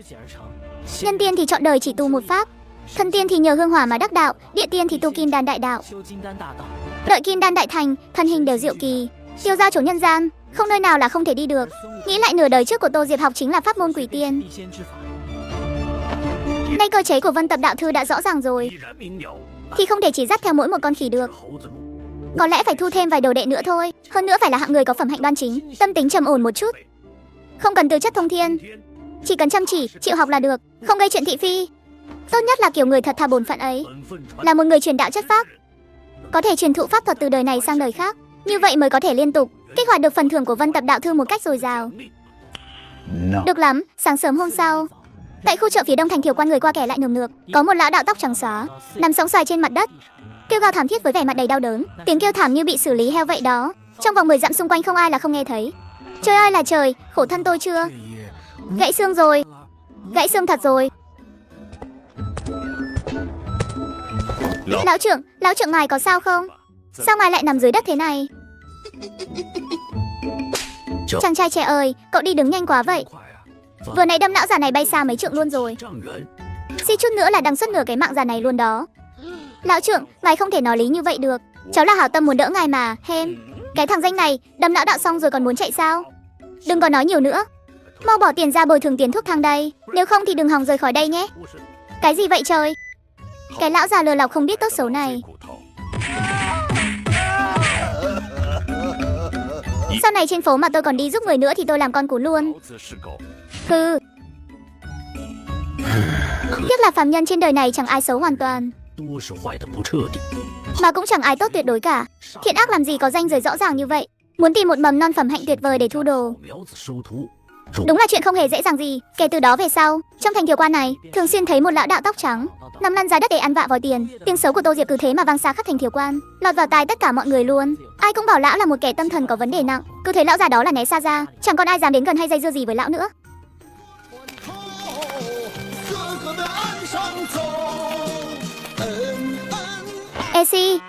Nhân tiên thì chọn đời chỉ tu một pháp, thần tiên thì nhờ hương hỏa mà đắc đạo, địa tiên thì tu Kim Đan Đại Đạo. Đợi Kim Đan đại thành, thân hình đều diệu kỳ, tiêu giao chỗ nhân gian, không nơi nào là không thể đi được. Nghĩ lại nửa đời trước của Tô Diệp học chính là pháp môn quỷ tiên. Nay cơ chế của Vân Tập Đạo Thư đã rõ ràng rồi, thì không thể chỉ dắt theo mỗi một con khỉ được. Có lẽ phải thu thêm vài đồ đệ nữa thôi. Hơn nữa phải là hạng người có phẩm hạnh đoan chính, tâm tính trầm ổn một chút. Không cần tư chất thông thiên, chỉ cần chăm chỉ, chịu học là được, không gây chuyện thị phi. Tốt nhất là kiểu người thật thà bổn phận ấy, là một người truyền đạo chất phác, có thể truyền thụ pháp thuật từ đời này sang đời khác. Như vậy mới có thể liên tục kích hoạt được phần thưởng của Vân Tập Đạo Thư một cách dồi dào. Được lắm. Sáng sớm hôm sau, tại khu chợ phía đông thành Thiều Quan, người qua kẻ lại nườm nượp, có một lão đạo tóc trắng xóa nằm sóng xoài trên mặt đất, kêu gào thảm thiết với vẻ mặt đầy đau đớn. Tiếng kêu thảm như bị xử lý heo vậy đó. Trong vòng 10 dặm xung quanh không ai là không nghe thấy. Trời ơi là trời, khổ thân tôi chưa. Gãy xương rồi, gãy xương thật rồi. Lão trưởng ngài có sao không? Sao ngài lại nằm dưới đất thế này? Chàng trai trẻ ơi, cậu đi đứng nhanh quá vậy. Vừa nãy đâm lão già này bay xa mấy trượng luôn rồi. Suýt chút nữa là đằng xuất nửa cái mạng già này luôn đó. Lão trưởng, ngài không thể nói lý như vậy được. Cháu là hảo tâm muốn đỡ ngài mà. Hem, cái thằng danh này đâm lão đạo xong rồi còn muốn chạy sao? Đừng có nói nhiều nữa, mau bỏ tiền ra bồi thường tiền thuốc thang đây, nếu không thì đừng hòng rời khỏi đây nhé. Cái gì vậy trời? Cái lão già lừa lọc không biết tốt xấu này. Sau này trên phố mà tôi còn đi giúp người nữa thì tôi làm con cú luôn. Hừ. Tiếc là phàm nhân trên đời này chẳng ai xấu hoàn toàn, mà cũng chẳng ai tốt tuyệt đối cả. Thiện ác làm gì có ranh giới rõ ràng như vậy. Muốn tìm một mầm non phẩm hạnh tuyệt vời để thu đồ, đúng là chuyện không hề dễ dàng gì. Kể từ đó về sau, trong thành Thiều Quan này thường xuyên thấy một lão đạo tóc trắng nằm lăn ra đất để ăn vạ vòi tiền. Tiếng xấu của Tô Diệp cứ thế mà vang xa khắp thành Thiều Quan, lọt vào tai tất cả mọi người luôn. Ai cũng bảo lão là một kẻ tâm thần có vấn đề nặng, cứ thấy lão già đó là né xa ra, chẳng còn ai dám đến gần hay dây dưa gì với lão nữa. Esi,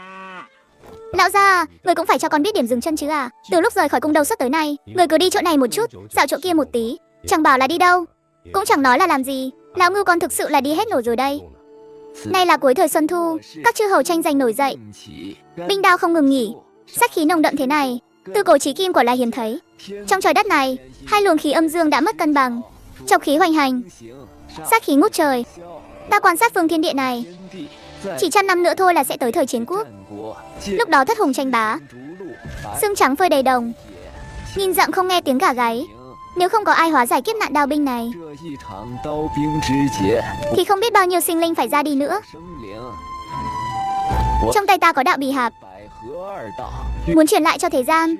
lão già, người cũng phải cho con biết điểm dừng chân chứ à? Từ lúc rời khỏi cung đầu suốt tới nay, người cứ đi chỗ này một chút, dạo chỗ kia một tí, chẳng bảo là đi đâu, cũng chẳng nói là làm gì. Lão ngưu con thực sự là đi hết nổi rồi đây. Nay là cuối thời xuân thu, các chư hầu tranh giành nổi dậy, binh đao không ngừng nghỉ, sát khí nồng đậm thế này, từ cổ chí kim quả là hiếm thấy. Trong trời đất này, hai luồng khí âm dương đã mất cân bằng, trọc khí hoành hành, sát khí ngút trời. Ta quan sát phương thiên địa này, chỉ 100 năm nữa thôi là sẽ tới thời chiến quốc. Lúc đó thất hùng tranh bá, xương trắng phơi đầy đồng, nghìn dặm không nghe tiếng gà gáy. Nếu không có ai hóa giải kiếp nạn đao binh này, thì không biết bao nhiêu sinh linh phải ra đi nữa. Trong tay ta có đạo bì hạp, muốn truyền lại cho thế gian.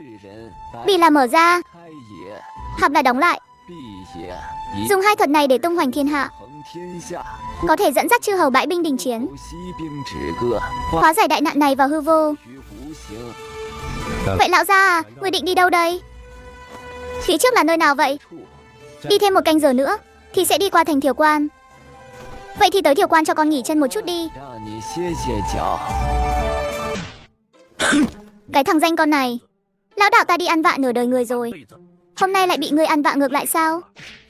Bì là mở ra, hạp là đóng lại. Dùng hai thuật này để tung hoành thiên hạ, có thể dẫn dắt chư hầu bãi binh đình chiến, hóa giải đại nạn này vào hư vô. Vậy lão gia à, người định đi đâu đây? Phía trước là nơi nào vậy? Đi thêm một canh giờ nữa thì sẽ đi qua thành Thiều Quan. Vậy thì tới Thiều Quan cho con nghỉ chân một chút đi. Cái thằng danh con này, lão đạo ta đi ăn vạ nửa đời người rồi, hôm nay lại bị người ăn vạ ngược lại sao?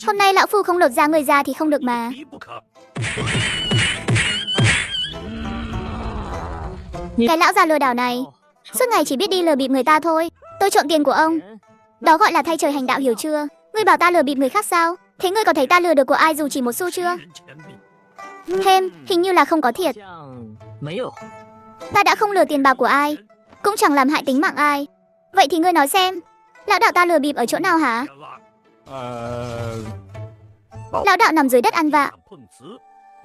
Hôm nay lão phu không lột da người ra thì không được mà. Cái lão già lừa đảo này, suốt ngày chỉ biết đi lừa bịp người ta thôi. Tôi trộm tiền của ông, đó gọi là thay trời hành đạo, hiểu chưa? Ngươi bảo ta lừa bịp người khác sao? Thế ngươi có thấy ta lừa được của ai dù chỉ một xu chưa? Thêm, hình như là không có thiệt. Ta đã không lừa tiền bạc của ai, cũng chẳng làm hại tính mạng ai. Vậy thì ngươi nói xem, lão đạo ta lừa bịp ở chỗ nào hả? Lão đạo nằm dưới đất ăn vạ,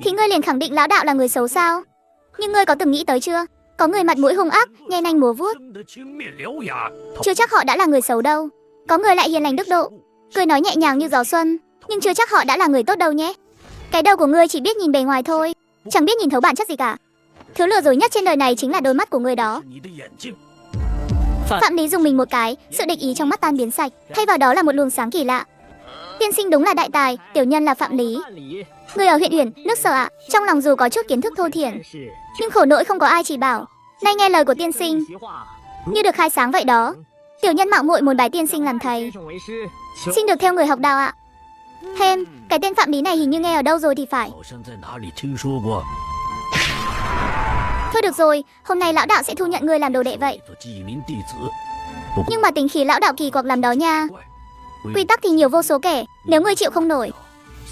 thì ngươi liền khẳng định lão đạo là người xấu sao? Nhưng ngươi có từng nghĩ tới chưa? Có người mặt mũi hung ác, nhe nanh múa vuốt, chưa chắc họ đã là người xấu đâu. Có người lại hiền lành đức độ, cười nói nhẹ nhàng như gió xuân, nhưng chưa chắc họ đã là người tốt đâu nhé. Cái đầu của ngươi chỉ biết nhìn bề ngoài thôi, chẳng biết nhìn thấu bản chất gì cả. Thứ lừa dối nhất trên đời này chính là đôi mắt của ngươi đó. Phạm Lý dùng mình một cái, sự địch ý trong mắt tan biến sạch, thay vào đó là một luồng sáng kỳ lạ. Tiên sinh đúng là đại tài, tiểu nhân là Phạm Lý, người ở huyện Uyển, nước Sở ạ. Trong lòng dù có chút kiến thức thô thiển, nhưng khổ nỗi không có ai chỉ bảo. Nay nghe lời của tiên sinh, như được khai sáng vậy đó. Tiểu nhân mạo muội muốn bái tiên sinh làm thầy, xin được theo người học đạo ạ. Thêm, cái tên Phạm Lý này hình như nghe ở đâu rồi thì phải. Thôi được rồi, hôm nay lão đạo sẽ thu nhận ngươi làm đồ đệ vậy. Nhưng mà tính khí lão đạo kỳ quặc lắm đó nha. Quy tắc thì nhiều vô số kể, nếu ngươi chịu không nổi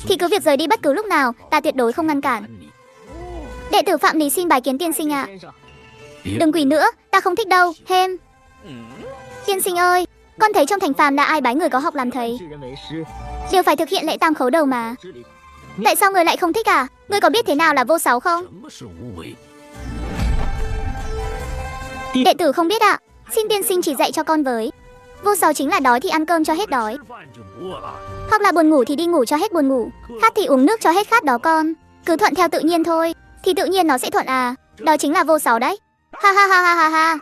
thì cứ việc rời đi bất cứ lúc nào, ta tuyệt đối không ngăn cản. Đệ tử Phạm Lý xin bái kiến tiên sinh ạ. Đừng quỳ nữa, ta không thích đâu, Hem. Tiên sinh ơi, con thấy trong thành phàm là ai bái người có học làm thầy, đều phải thực hiện lễ tam khấu đầu mà. Tại sao người lại không thích à? Ngươi có biết thế nào là vô sáu không? Đệ tử không biết ạ. Xin tiên sinh chỉ dạy cho con với. Vô sáu chính là đói thì ăn cơm cho hết đói, hoặc là buồn ngủ thì đi ngủ cho hết buồn ngủ, khát thì uống nước cho hết khát đó con. Cứ thuận theo tự nhiên thôi, thì tự nhiên nó sẽ thuận à. Đó chính là vô sáu đấy. Ha ha ha ha ha ha.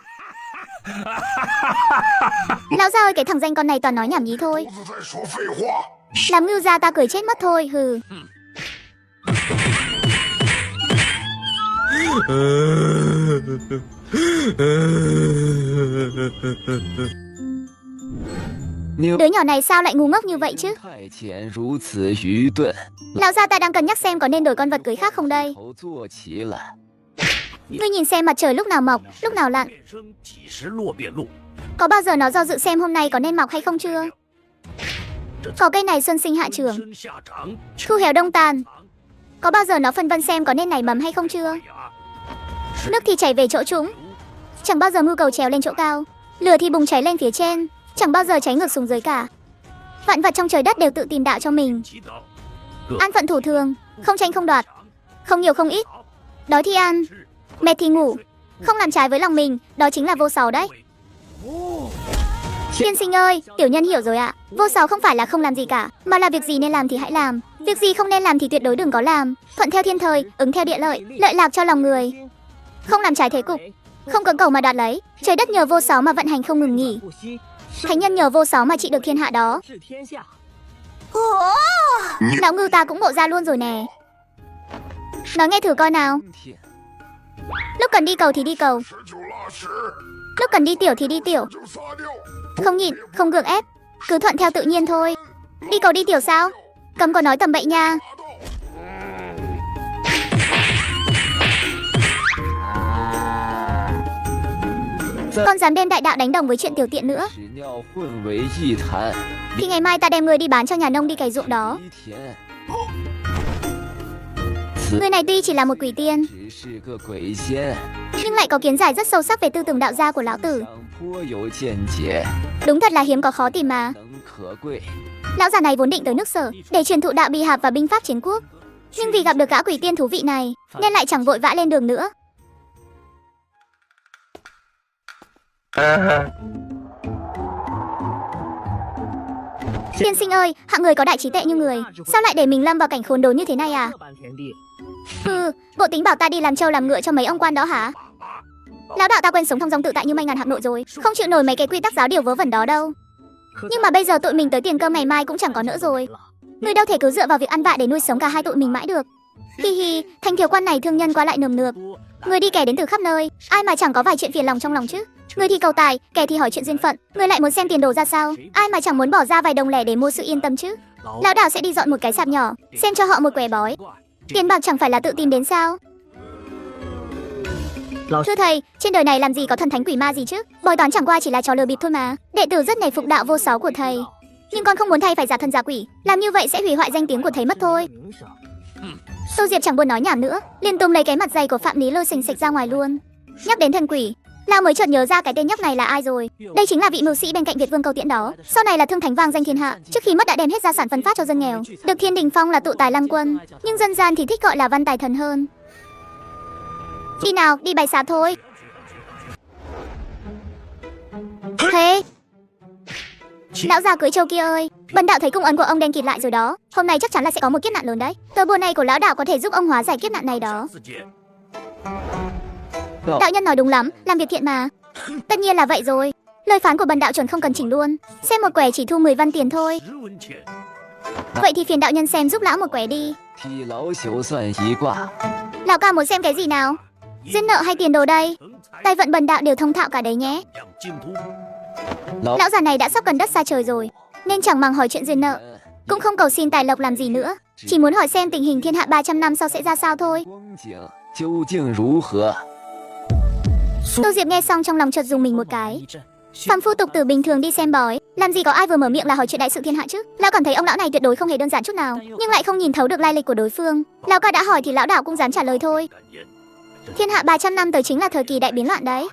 Lão gia ơi, cái thằng danh con này toàn nói nhảm nhí thôi. Làm ngưu gia ta cười chết mất thôi, hừ. Đứa nhỏ này sao lại ngu ngốc như vậy chứ? Lão gia ta đang cân nhắc xem có nên đổi con vật cưới khác không đây. Ngươi nhìn xem mặt trời lúc nào mọc, lúc nào lặn. Có bao giờ nó do dự xem hôm nay có nên mọc hay không chưa? Có cây này xuân sinh hạ trường, thu héo đông tàn. Có bao giờ nó phân vân xem có nên nảy mầm hay không chưa? Nước thì chảy về chỗ trũng, chẳng bao giờ mưu cầu trèo lên chỗ cao. Lửa thì bùng cháy lên phía trên, chẳng bao giờ cháy ngược xuống dưới cả. Vạn vật trong trời đất đều tự tìm đạo cho mình. An phận thủ thường, không tranh không đoạt, không nhiều không ít. Đói thì ăn, mệt thì ngủ, không làm trái với lòng mình. Đó chính là vô sáu đấy. Tiên sinh ơi, tiểu nhân hiểu rồi ạ. Vô sáu không phải là không làm gì cả, mà là việc gì nên làm thì hãy làm, việc gì không nên làm thì tuyệt đối đừng có làm. Thuận theo thiên thời, ứng theo địa lợi, lợi lạc cho lòng người, không làm trái thế cục, không cưỡng cầu mà đoạt lấy. Trời đất nhờ vô sáu mà vận hành không ngừng nghỉ, thánh nhân nhờ vô sáu mà trị được thiên hạ đó. Lão ngưu ta cũng ngộ ra luôn rồi nè. Nói nghe thử coi nào. Lúc cần đi cầu thì đi cầu, lúc cần đi tiểu thì đi tiểu, không nhịn, không gượng ép, cứ thuận theo tự nhiên thôi. Đi cầu đi tiểu sao? Cấm có nói tầm bậy nha. Con dám đem đại đạo đánh đồng với chuyện tiểu tiện nữa, thì ngày mai ta đem người đi bán cho nhà nông đi cày ruộng đó. Người này tuy chỉ là một quỷ tiên, nhưng lại có kiến giải rất sâu sắc về tư tưởng đạo gia của lão tử. Đúng thật là hiếm có khó tìm mà. Lão già này vốn định tới nước Sở để truyền thụ đạo bi hạp và binh pháp chiến quốc, nhưng vì gặp được gã quỷ tiên thú vị này nên lại chẳng vội vã lên đường nữa. Tiên sinh ơi, hạng người có đại trí tuệ như người, sao lại để mình lâm vào cảnh khốn đốn như thế này à? Bộ tính bảo ta đi làm trâu làm ngựa cho mấy ông quan đó hả? Lão đạo ta quen sống thong dong tự tại như mây ngàn hạng nội rồi, không chịu nổi mấy cái quy tắc giáo điều vớ vẩn đó đâu. Nhưng mà bây giờ tụi mình tới tiền cơm ngày mai cũng chẳng có nữa rồi. Người đâu thể cứ dựa vào việc ăn vạ để nuôi sống cả hai tụi mình mãi được. Hi hi, thành thiếu quan này thương nhân quá lại nườm nượp. Người đi kẻ đến từ khắp nơi, ai mà chẳng có vài chuyện phiền lòng trong lòng chứ. Người thì cầu tài, kẻ thì hỏi chuyện duyên phận, người lại muốn xem tiền đồ ra sao. Ai mà chẳng muốn bỏ ra vài đồng lẻ để mua sự yên tâm chứ. Lão đạo sẽ đi dọn một cái sạp nhỏ, xem cho họ một quẻ bói. Tiền bạc chẳng phải là tự tìm đến sao? Thưa thầy, trên đời này làm gì có thần thánh quỷ ma gì chứ? Bói toán chẳng qua chỉ là trò lừa bịp thôi mà. Đệ tử rất nể phục đạo vô sáu của thầy, nhưng con không muốn thầy phải giả thần giả quỷ. Làm như vậy sẽ hủy hoại danh tiếng của thầy mất thôi. Tô Diệp chẳng buồn nói nhảm nữa, liền túm lấy cái mặt dày của Phạm Lý lôi sình sịch ra ngoài luôn. Nhắc đến thần quỷ, Lão mới chợt nhớ ra cái tên nhóc này là ai rồi. Đây chính là vị mưu sĩ bên cạnh Việt Vương Câu Tiễn đó, sau này là thương thánh vang danh thiên hạ. Trước khi mất đã đem hết gia sản phân phát cho dân nghèo, được Thiên Đình phong là tụ tài lăng quân, nhưng dân gian thì thích gọi là văn tài thần hơn. Đi nào, đi bày sạp thôi. Thế lão già cưỡi trâu kia ơi, bần đạo thấy cung ấn của ông đen kịt lại rồi đó. Hôm nay chắc chắn là sẽ có một kiếp nạn lớn đấy. Tờ bùa này của lão đạo có thể giúp ông hóa giải kiếp nạn này đó. Đạo nhân nói đúng lắm, làm việc thiện mà. Tất nhiên là vậy rồi. Lời phán của bần đạo chuẩn không cần chỉnh luôn. Xem một quẻ chỉ thu 10 văn tiền thôi. Vậy thì phiền đạo nhân xem giúp lão một quẻ đi. Lão ca muốn xem cái gì nào? Duyên nợ hay tiền đồ đây? Tài vận bần đạo đều thông thạo cả đấy nhé. Lão già này đã sắp gần đất xa trời rồi, nên chẳng màng hỏi chuyện duyên nợ, cũng không cầu xin tài lộc làm gì nữa, chỉ muốn hỏi xem tình hình thiên hạ 300 năm sau sẽ ra sao thôi. Tô Diệp nghe xong trong lòng chợt dùng mình một cái. Phàm phu tục tử bình thường đi xem bói Làm gì có ai vừa mở miệng là hỏi chuyện đại sự thiên hạ chứ? Lão cảm thấy ông lão này tuyệt đối không hề đơn giản chút nào, nhưng lại không nhìn thấu được lai lịch của đối phương. Lão ca đã hỏi thì lão đạo cũng dám trả lời thôi. Thiên hạ 300 năm tới chính là thời kỳ đại biến loạn đấy.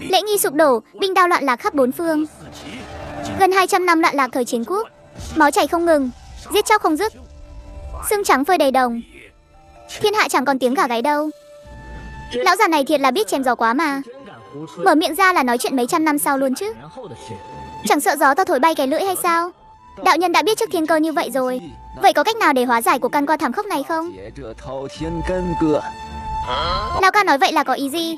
Lễ nghi sụp đổ, binh đao loạn lạc khắp bốn phương. Gần 200 năm loạn lạc thời chiến quốc, máu chảy không ngừng, giết chóc không dứt, xương trắng phơi đầy đồng. Thiên hạ chẳng còn tiếng gà gáy đâu. Lão già này thiệt là biết chém gió quá mà. Mở miệng ra là nói chuyện mấy trăm năm sau luôn chứ. Chẳng sợ gió to thổi bay cái lưỡi hay sao? Đạo nhân đã biết trước thiên cơ như vậy rồi. Vậy có cách nào để hóa giải cuộc căn qua thảm khốc này không? Lão ca nói vậy là có ý gì?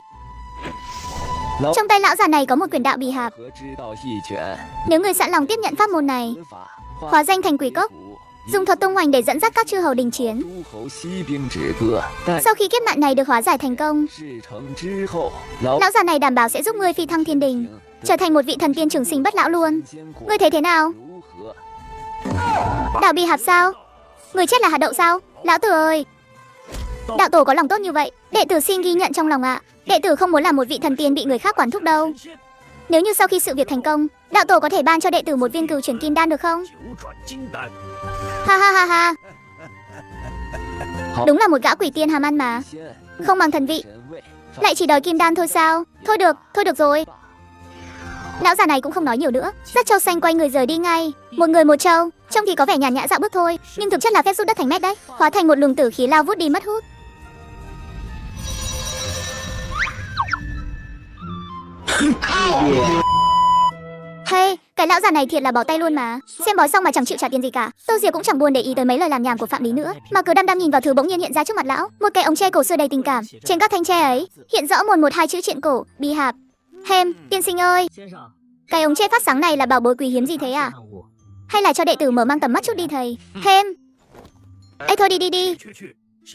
Trong tay lão già này có một quyển đạo bì hạp. Nếu người sẵn lòng tiếp nhận pháp môn này, hóa danh thành quỷ cốc, dùng thuật tung hoành để dẫn dắt các chư hầu đình chiến. Sau khi kiếp nạn này được hóa giải thành công, lão già này đảm bảo sẽ giúp ngươi phi thăng thiên đình, trở thành một vị thần tiên trường sinh bất lão luôn. Ngươi thấy thế nào? Đạo bì hạp sao? Người chết là hạt đậu sao? Lão tử ơi, đạo tổ có lòng tốt như vậy, đệ tử xin ghi nhận trong lòng ạ. Đệ tử không muốn làm một vị thần tiên bị người khác quản thúc đâu. Nếu như sau khi sự việc thành công, đạo tổ có thể ban cho đệ tử một viên cửu chuyển kim đan được không? Ha ha ha ha. Đúng là một gã quỷ tiên hàm ăn mà. Không bằng thần vị, lại chỉ đòi kim đan thôi sao? Thôi được rồi. Lão già này cũng không nói nhiều nữa, dắt trâu xanh quay người rời đi ngay. Một người một trâu, trông thì có vẻ nhàn nhã dạo bước thôi, nhưng thực chất là phép rút đất thành mét đấy, hóa thành một luồng tử khí lao vút đi mất hút. Hey, cái lão già này thiệt là bỏ tay luôn mà. Xem bói xong mà chẳng chịu trả tiền gì cả. Tô Diệp cũng chẳng buồn để ý tới mấy lời làm nhảm của Phạm Lý nữa, mà cứ đăm đăm nhìn vào thứ bỗng nhiên hiện ra trước mặt lão. Một cái ống tre cổ xưa đầy tình cảm. Trên các thanh tre ấy hiện rõ một hai chữ triện cổ, bì hạp. Hem, tiên sinh ơi, cái ống tre phát sáng này là bảo bối quý hiếm gì thế à? Hay là cho đệ tử mở mang tầm mắt chút đi thầy. Hem. Ê thôi đi.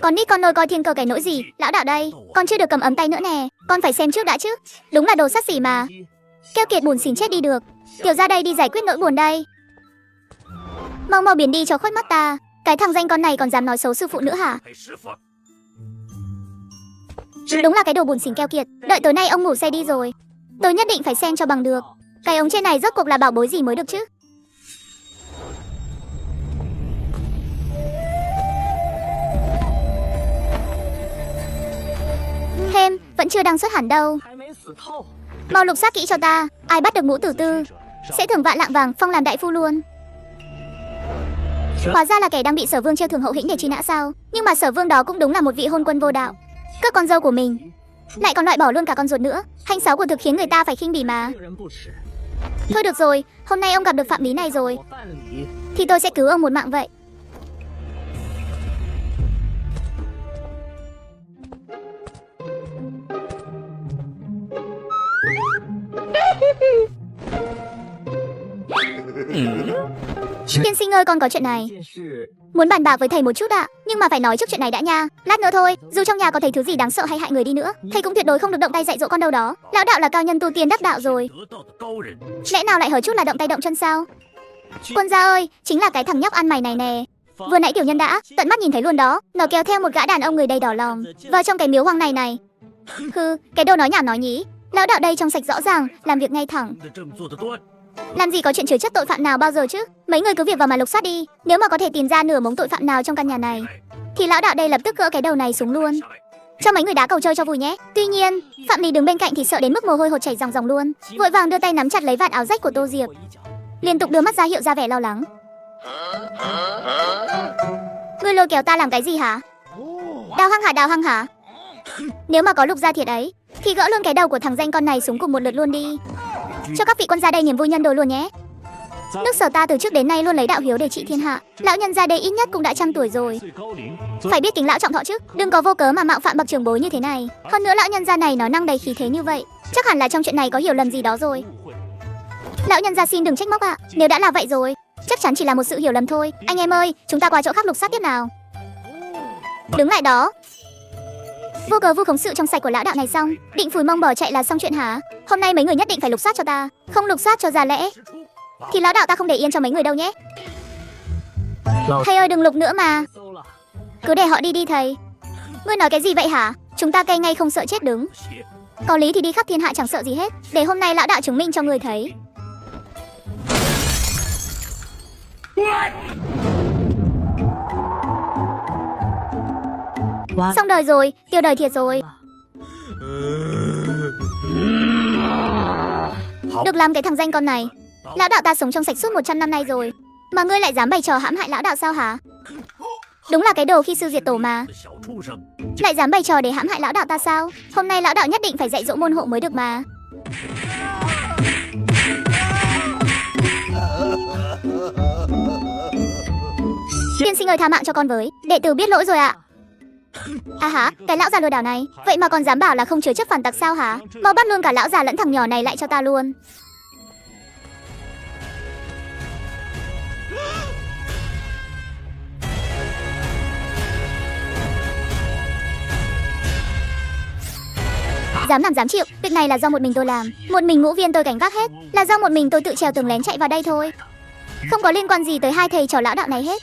Con nít con nôi coi thiên cơ cái nỗi gì. Lão đạo đây, con chưa được cầm ấm tay nữa nè. Con phải xem trước đã chứ. Đúng là đồ sát sỉ mà. Keo kiệt buồn xỉn chết đi được. Tiểu ra đây đi giải quyết nỗi buồn đây. Mau biến đi cho khuất mắt ta. Cái thằng danh con này còn dám nói xấu sư phụ nữa hả? Đúng là cái đồ buồn xỉn keo kiệt. Đợi tối nay ông ngủ say đi rồi, tôi nhất định phải xem cho bằng được. Cái ống trên này rốt cuộc là bảo bối gì mới được chứ? Thêm, vẫn chưa đăng xuất hẳn đâu. Mau lục soát kỹ cho ta. Ai bắt được Ngũ Tử Tư sẽ thưởng vạn lạng vàng, phong làm đại phu luôn. Hóa ra là kẻ đang bị Sở Vương treo thưởng hậu hĩnh để truy nã sao? Nhưng mà Sở Vương đó cũng đúng là một vị hôn quân vô đạo. Cướp con dâu của mình, lại còn loại bỏ luôn cả con ruột nữa. Hành xáo của thực khiến người ta phải khinh bỉ mà. Thôi được rồi, hôm nay ông gặp được Phạm Lý này rồi, thì tôi sẽ cứu ông một mạng vậy. Tiên sinh ơi, con có chuyện này muốn bàn bạc với thầy một chút ạ. Nhưng mà phải nói trước chuyện này đã nha. Lát nữa thôi, dù trong nhà có thấy thứ gì đáng sợ hay hại người đi nữa, thầy cũng tuyệt đối không được động tay dạy dỗ con đâu đó. Lão đạo là cao nhân tu tiên đắc đạo rồi, lẽ nào lại hở chút là động tay động chân sao? Quân gia ơi, chính là cái thằng nhóc ăn mày này nè. Vừa nãy tiểu nhân đã tận mắt nhìn thấy luôn đó. Nó kéo theo một gã đàn ông người đầy đỏ lòng vào trong cái miếu hoang này. Hừ, cái đồ nói nhảm nói nhí. Lão đạo đây trong sạch rõ ràng, làm việc ngay thẳng. Làm gì có chuyện chứa chấp tội phạm nào bao giờ chứ. Mấy người cứ việc vào mà lục soát đi. Nếu mà có thể tìm ra nửa mống tội phạm nào trong căn nhà này, thì lão đạo đây lập tức gỡ cái đầu này xuống luôn, cho mấy người đá cầu chơi cho vui nhé. Tuy nhiên, Phạm Lý đứng bên cạnh thì sợ đến mức mồ hôi hột chảy ròng ròng luôn, vội vàng đưa tay nắm chặt lấy vạt áo rách của Tô Diệp, liên tục đưa mắt ra hiệu ra vẻ lo lắng. Ngươi lôi kéo ta làm cái gì hả? Đào hăng hả? Nếu mà có lục gia thiệt ấy, thì gỡ luôn cái đầu của thằng danh con này xuống cùng một lượt luôn đi, cho các vị quân gia đây niềm vui nhân đôi luôn nhé. Nước Sở ta từ trước đến nay luôn lấy đạo hiếu để trị thiên hạ. Lão nhân gia đây ít nhất cũng đã 100 tuổi rồi, phải biết kính lão trọng thọ chứ. Đừng có vô cớ mà mạo phạm bậc trưởng bối như thế này. Hơn nữa lão nhân gia này nói năng đầy khí thế như vậy, chắc hẳn là trong chuyện này có hiểu lầm gì đó rồi. Lão nhân gia xin đừng trách móc ạ. Nếu đã là vậy rồi, chắc chắn chỉ là một sự hiểu lầm thôi. Anh em ơi, chúng ta qua chỗ khác lục soát tiếp nào. Đứng lại đó. Vô cớ vu khống sự trong sạch của lão đạo này xong, định phủi mông bỏ chạy là xong chuyện hả? Hôm nay mấy người nhất định phải lục soát cho ta. Không lục soát cho ra lẽ thì lão đạo ta không để yên cho mấy người đâu nhé. Thầy ơi, đừng lục nữa mà, cứ để họ đi thầy. Ngươi nói cái gì vậy hả? Chúng ta cay ngay không sợ chết đứng. Có lý thì đi khắp thiên hạ chẳng sợ gì hết. Để hôm nay lão đạo chứng minh cho người thấy. Xong đời rồi, tiêu đời thiệt rồi. Được làm cái thằng danh con này. Lão đạo ta sống trong sạch suốt 100 năm nay rồi, mà ngươi lại dám bày trò hãm hại lão đạo sao hả? Đúng là cái đồ khi sư diệt tổ mà. Lại dám bày trò để hãm hại lão đạo ta sao? Hôm nay lão đạo nhất định phải dạy dỗ môn hộ mới được mà. Tiên sinh ơi, tha mạng cho con với, đệ tử biết lỗi rồi ạ. À hả, cái lão già lừa đảo này, vậy mà còn dám bảo là không chứa chấp phản tặc sao hả? Mau bắt luôn cả lão già lẫn thằng nhỏ này lại cho ta luôn. Dám làm dám chịu, việc này là do một mình tôi làm. Một mình ngũ viên tôi gánh vác hết. Là do một mình tôi tự trèo tường lén chạy vào đây thôi. Không có liên quan gì tới hai thầy trò lão đạo này hết.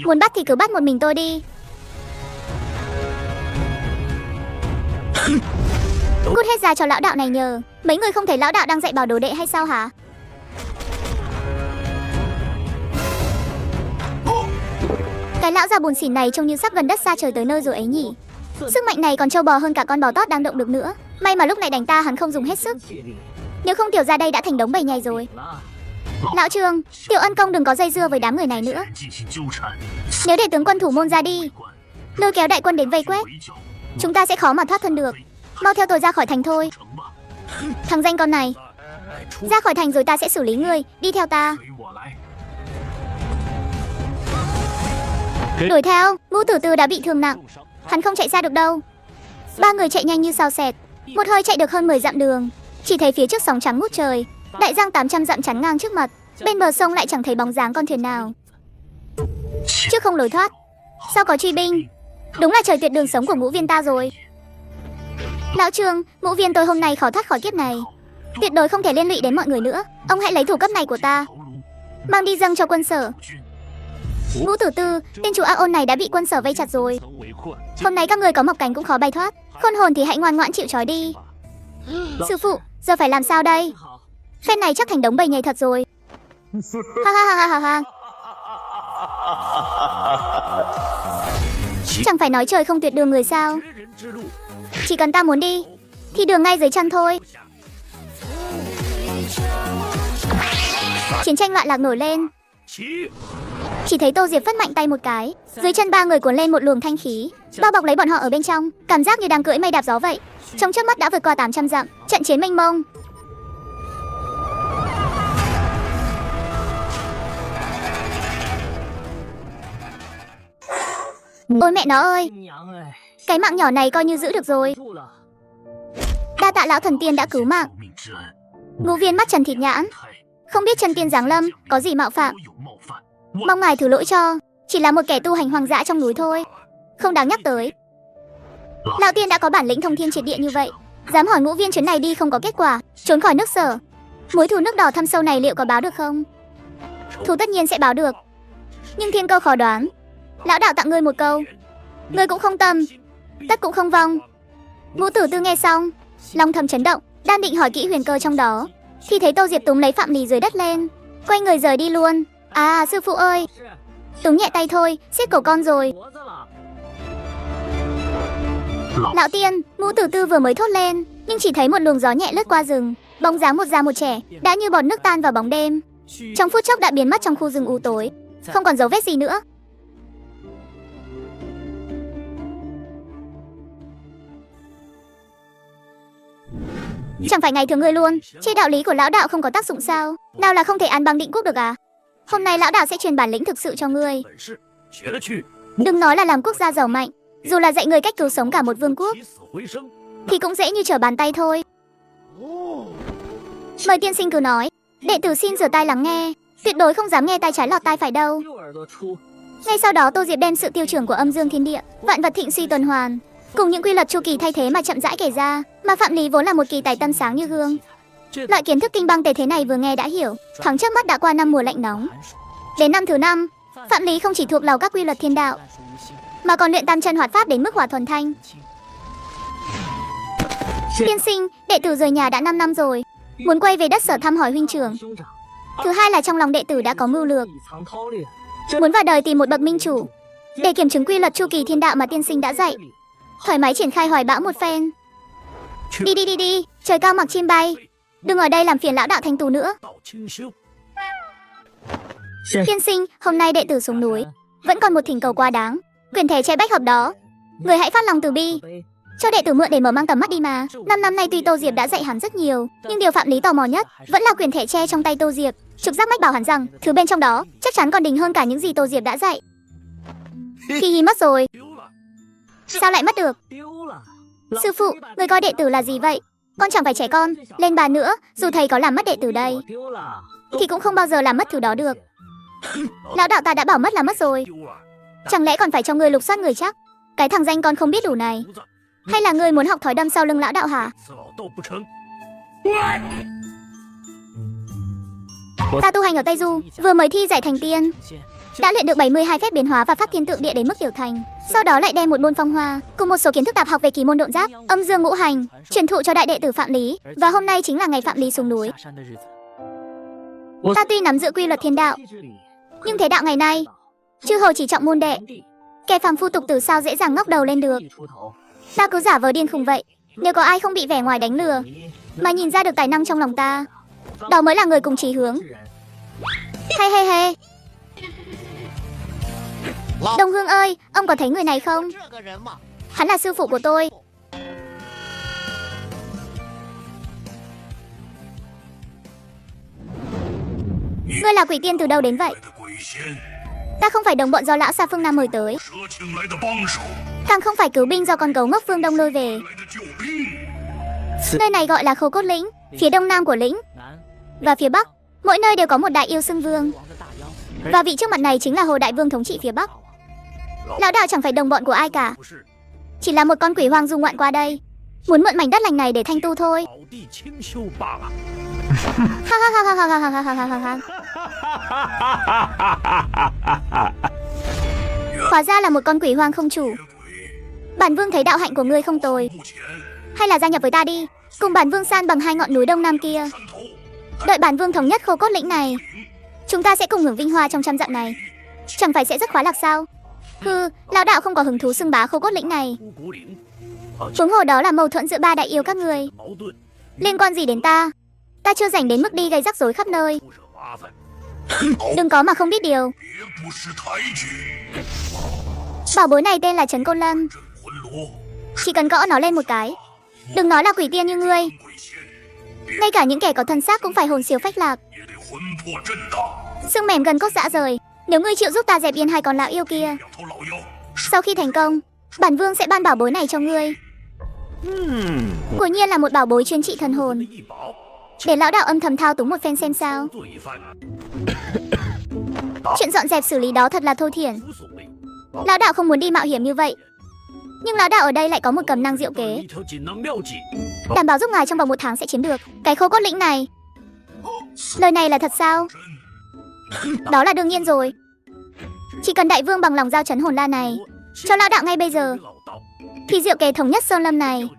Muốn bắt thì cứ bắt một mình tôi đi. Cút hết ra cho lão đạo này nhờ. Mấy người không thấy lão đạo đang dạy bảo đồ đệ hay sao hả? Cái lão già buồn xỉn này trông như sắp gần đất xa trời tới nơi rồi ấy nhỉ. Sức mạnh này còn trâu bò hơn cả con bò tót đang động được nữa. May mà lúc này đánh ta hắn không dùng hết sức. Nếu không tiểu ra đây đã thành đống bầy nhầy rồi. Lão Trương, Tiểu Ân Công đừng có dây dưa với đám người này nữa. Nếu để tướng quân thủ môn ra đi, lôi kéo đại quân đến vây quét, chúng ta sẽ khó mà thoát thân được. Mau theo tôi ra khỏi thành thôi. Thằng danh con này, ra khỏi thành rồi ta sẽ xử lý ngươi. Đi theo ta. Đuổi theo, Ngũ Tử Tư đã bị thương nặng, hắn không chạy xa được đâu. Ba người chạy nhanh như sao xẹt, một hơi chạy được hơn 10 dặm đường. Chỉ thấy phía trước sóng trắng ngút trời, đại giang 800 dặm chắn ngang trước mặt. Bên bờ sông lại chẳng thấy bóng dáng con thuyền nào. Trước không lối thoát, sau có truy binh. Đúng là trời tuyệt đường sống của ngũ viên ta rồi. Lão Trương, ngũ viên tôi hôm nay khó thoát khỏi kiếp này. Tuyệt đối không thể liên lụy đến mọi người nữa. Ông hãy lấy thủ cấp này của ta, mang đi dâng cho quân sở. Ngũ Tử Tư, tên chủ ác ôn này đã bị quân sở vây chặt rồi. Hôm nay các người có mọc cánh cũng khó bay thoát. Khôn hồn thì hãy ngoan ngoãn chịu trói đi. Sư phụ, giờ phải làm sao đây? Phen này chắc thành đống bầy nhầy thật rồi. Ha ha ha ha ha. Chẳng phải nói trời không tuyệt đường người sao? Chỉ cần ta muốn đi thì đường ngay dưới chân thôi. Chiến tranh loạn lạc nổi lên. Chỉ thấy Tô Diệp phất mạnh tay một cái, dưới chân ba người cuốn lên một luồng thanh khí, bao bọc lấy bọn họ ở bên trong, cảm giác như đang cưỡi mây đạp gió vậy. Trong chớp mắt đã vượt qua 800 dặm, trận chiến mênh mông. Ôi mẹ nó ơi, cái mạng nhỏ này coi như giữ được rồi. Đa tạ lão thần tiên đã cứu mạng. Ngũ viên mắt trần thịt nhãn, không biết chân tiên giáng lâm có gì mạo phạm, mong ngài thứ lỗi cho. Chỉ là một kẻ tu hành hoang dã trong núi thôi, không đáng nhắc tới. Lão tiên đã có bản lĩnh thông thiên triệt địa như vậy, dám hỏi ngũ viên chuyến này đi không có kết quả, trốn khỏi nước Sở. Mối thù nước đỏ thâm sâu này liệu có báo được không? Thù tất nhiên sẽ báo được, nhưng thiên cơ khó đoán. Lão đạo tặng ngươi một câu, ngươi cũng không tâm, tất cũng không vong. Ngũ Tử Tư nghe xong, lòng thầm chấn động, đang định hỏi kỹ huyền cơ trong đó, thì thấy Tô Diệp túm lấy Phạm Lì dưới đất lên, quay người rời đi luôn. À sư phụ ơi, túm nhẹ tay thôi, siết cổ con rồi. Lão tiên, Ngũ Tử Tư vừa mới thốt lên, nhưng chỉ thấy một luồng gió nhẹ lướt qua rừng, bóng dáng một già một trẻ đã như bọt nước tan vào bóng đêm, trong phút chốc đã biến mất trong khu rừng u tối, không còn dấu vết gì nữa. Chẳng phải ngày thường ngươi luôn chê đạo lý của lão đạo không có tác dụng sao? Nào là không thể an băng định quốc được à? Hôm nay lão đạo sẽ truyền bản lĩnh thực sự cho ngươi. Đừng nói là làm quốc gia giàu mạnh, dù là dạy người cách cứu sống cả một vương quốc thì cũng dễ như trở bàn tay thôi. Mời tiên sinh cứ nói, đệ tử xin rửa tai lắng nghe, tuyệt đối không dám nghe tai trái lọt tai phải đâu. Ngay sau đó Tô Diệp đem sự tiêu trưởng của âm dương thiên địa, vạn vật thịnh suy tuần hoàn, cùng những quy luật chu kỳ thay thế mà chậm rãi kể ra. Mà Phạm Lý vốn là một kỳ tài tâm sáng như gương, loại kiến thức kinh băng tề thế này vừa nghe đã hiểu, thoáng chớp mắt đã qua 5 mùa lạnh nóng. Đến năm thứ 5, Phạm Lý không chỉ thuộc lòng các quy luật thiên đạo, mà còn luyện tam chân hoạt pháp đến mức hỏa thuần thanh. Tiên sinh, đệ tử rời nhà đã 5 năm rồi, muốn quay về đất Sở thăm hỏi huynh trưởng. Thứ hai là trong lòng đệ tử đã có mưu lược, muốn vào đời tìm một bậc minh chủ để kiểm chứng quy luật chu kỳ thiên đạo mà tiên sinh đã dạy, thoải mái triển khai hoài bão một phen. Đi đi đi đi, trời cao mặc chim bay, đừng ở đây làm phiền lão đạo thành tù nữa. Tiên sinh, hôm nay đệ tử xuống núi vẫn còn một thỉnh cầu quá đáng. Quyền thể che bách hợp đó, người hãy phát lòng từ bi cho đệ tử mượn để mở mang tầm mắt đi mà. 5 năm nay tuy Tô Diệp đã dạy hắn rất nhiều, nhưng điều Phạm Lý tò mò nhất vẫn là quyền thể che trong tay Tô Diệp. Trục giác mách bảo hắn rằng thứ bên trong đó chắc chắn còn đỉnh hơn cả những gì Tô Diệp đã dạy. Hi mất rồi. Sao lại mất được? Sư phụ, người coi đệ tử là gì vậy? Con chẳng phải trẻ con, lên bàn nữa, dù thầy có làm mất đệ tử đây thì cũng không bao giờ làm mất thứ đó được. Lão đạo ta đã bảo mất là mất rồi, chẳng lẽ còn phải cho ngươi lục soát người chắc? Cái thằng danh con không biết đủ này, hay là ngươi muốn học thói đâm sau lưng lão đạo hả? Ta tu hành ở Tây Du, vừa mới thi giải thành tiên, đã luyện được 72 phép biến hóa và pháp thiên tượng địa đến mức tiểu thành. Sau đó lại đem một môn phong hoa cùng một số kiến thức tạp học về kỳ môn độn giáp, âm dương ngũ hành truyền thụ cho đại đệ tử Phạm Lý. Và hôm nay chính là ngày Phạm Lý xuống núi. Ta tuy nắm giữ quy luật thiên đạo, nhưng thế đạo ngày nay chư hầu chỉ trọng môn đệ, kẻ phàm phu tục tử sao dễ dàng ngóc đầu lên được. Ta cứ giả vờ điên khùng vậy. Nếu có ai không bị vẻ ngoài đánh lừa mà nhìn ra được tài năng trong lòng ta, đó mới là người cùng chí hướng. Hay hay hay. Đồng Hương ơi, ông có thấy người này không? Hắn là sư phụ của tôi. Ngươi là quỷ tiên từ đâu đến vậy? Ta không phải đồng bọn do lão xa phương Nam mời tới, càng không phải cứu binh do con gấu ngốc phương Đông lôi về. Nơi này gọi là Khâu Cốt Lĩnh, phía đông nam của lĩnh và phía bắc, mỗi nơi đều có một đại yêu xưng vương. Và vị trước mặt này chính là Hồ Đại Vương thống trị phía bắc. Lão đạo chẳng phải đồng bọn của ai cả, chỉ là một con quỷ hoang du ngoạn qua đây, muốn mượn mảnh đất lành này để thanh tu thôi. Ha ha ha ha ha ha ha ha ha. Hóa ra là một con quỷ hoang không chủ. Bản vương thấy đạo hạnh của ngươi không tồi, hay là gia nhập với ta đi, cùng bản vương san bằng hai ngọn núi đông nam kia. Đợi bản vương thống nhất Khâu Cốt Lĩnh này, chúng ta sẽ cùng hưởng vinh hoa trong trăm dặm này, chẳng phải sẽ rất khoái lạc sao? Hừ, lão đạo không có hứng thú xưng bá Khâu Cốt Lĩnh này. Huống hồ đó là mâu thuẫn giữa ba đại yêu các ngươi, liên quan gì đến ta? Ta chưa rảnh đến mức đi gây rắc rối khắp nơi. Đừng có mà không biết điều. Bảo bối này tên là Trấn Côn Lân, chỉ cần gõ nó lên một cái, đừng nói là quỷ tiên như ngươi, ngay cả những kẻ có thân xác cũng phải hồn siêu phách lạc, xương mềm gần cốt rã rời. Nếu ngươi chịu giúp ta dẹp yên hai con lão yêu kia, sau khi thành công, bản vương sẽ ban bảo bối này cho ngươi. Quả nhiên là một bảo bối chuyên trị thần hồn. Để lão đạo âm thầm thao túng một phen xem sao. Chuyện dọn dẹp xử lý đó thật là thô thiển. Lão đạo không muốn đi mạo hiểm như vậy, nhưng lão đạo ở đây lại có một cầm năng diệu kế, đảm bảo giúp ngài trong vòng 1 tháng sẽ chiếm được cái Khâu Cốt Lĩnh này. Lời này là thật sao? Đó là đương nhiên rồi. Chỉ cần đại vương bằng lòng giao trấn hồn la này cho lão đạo ngay bây giờ, thì diệu kế thống nhất sơn lâm này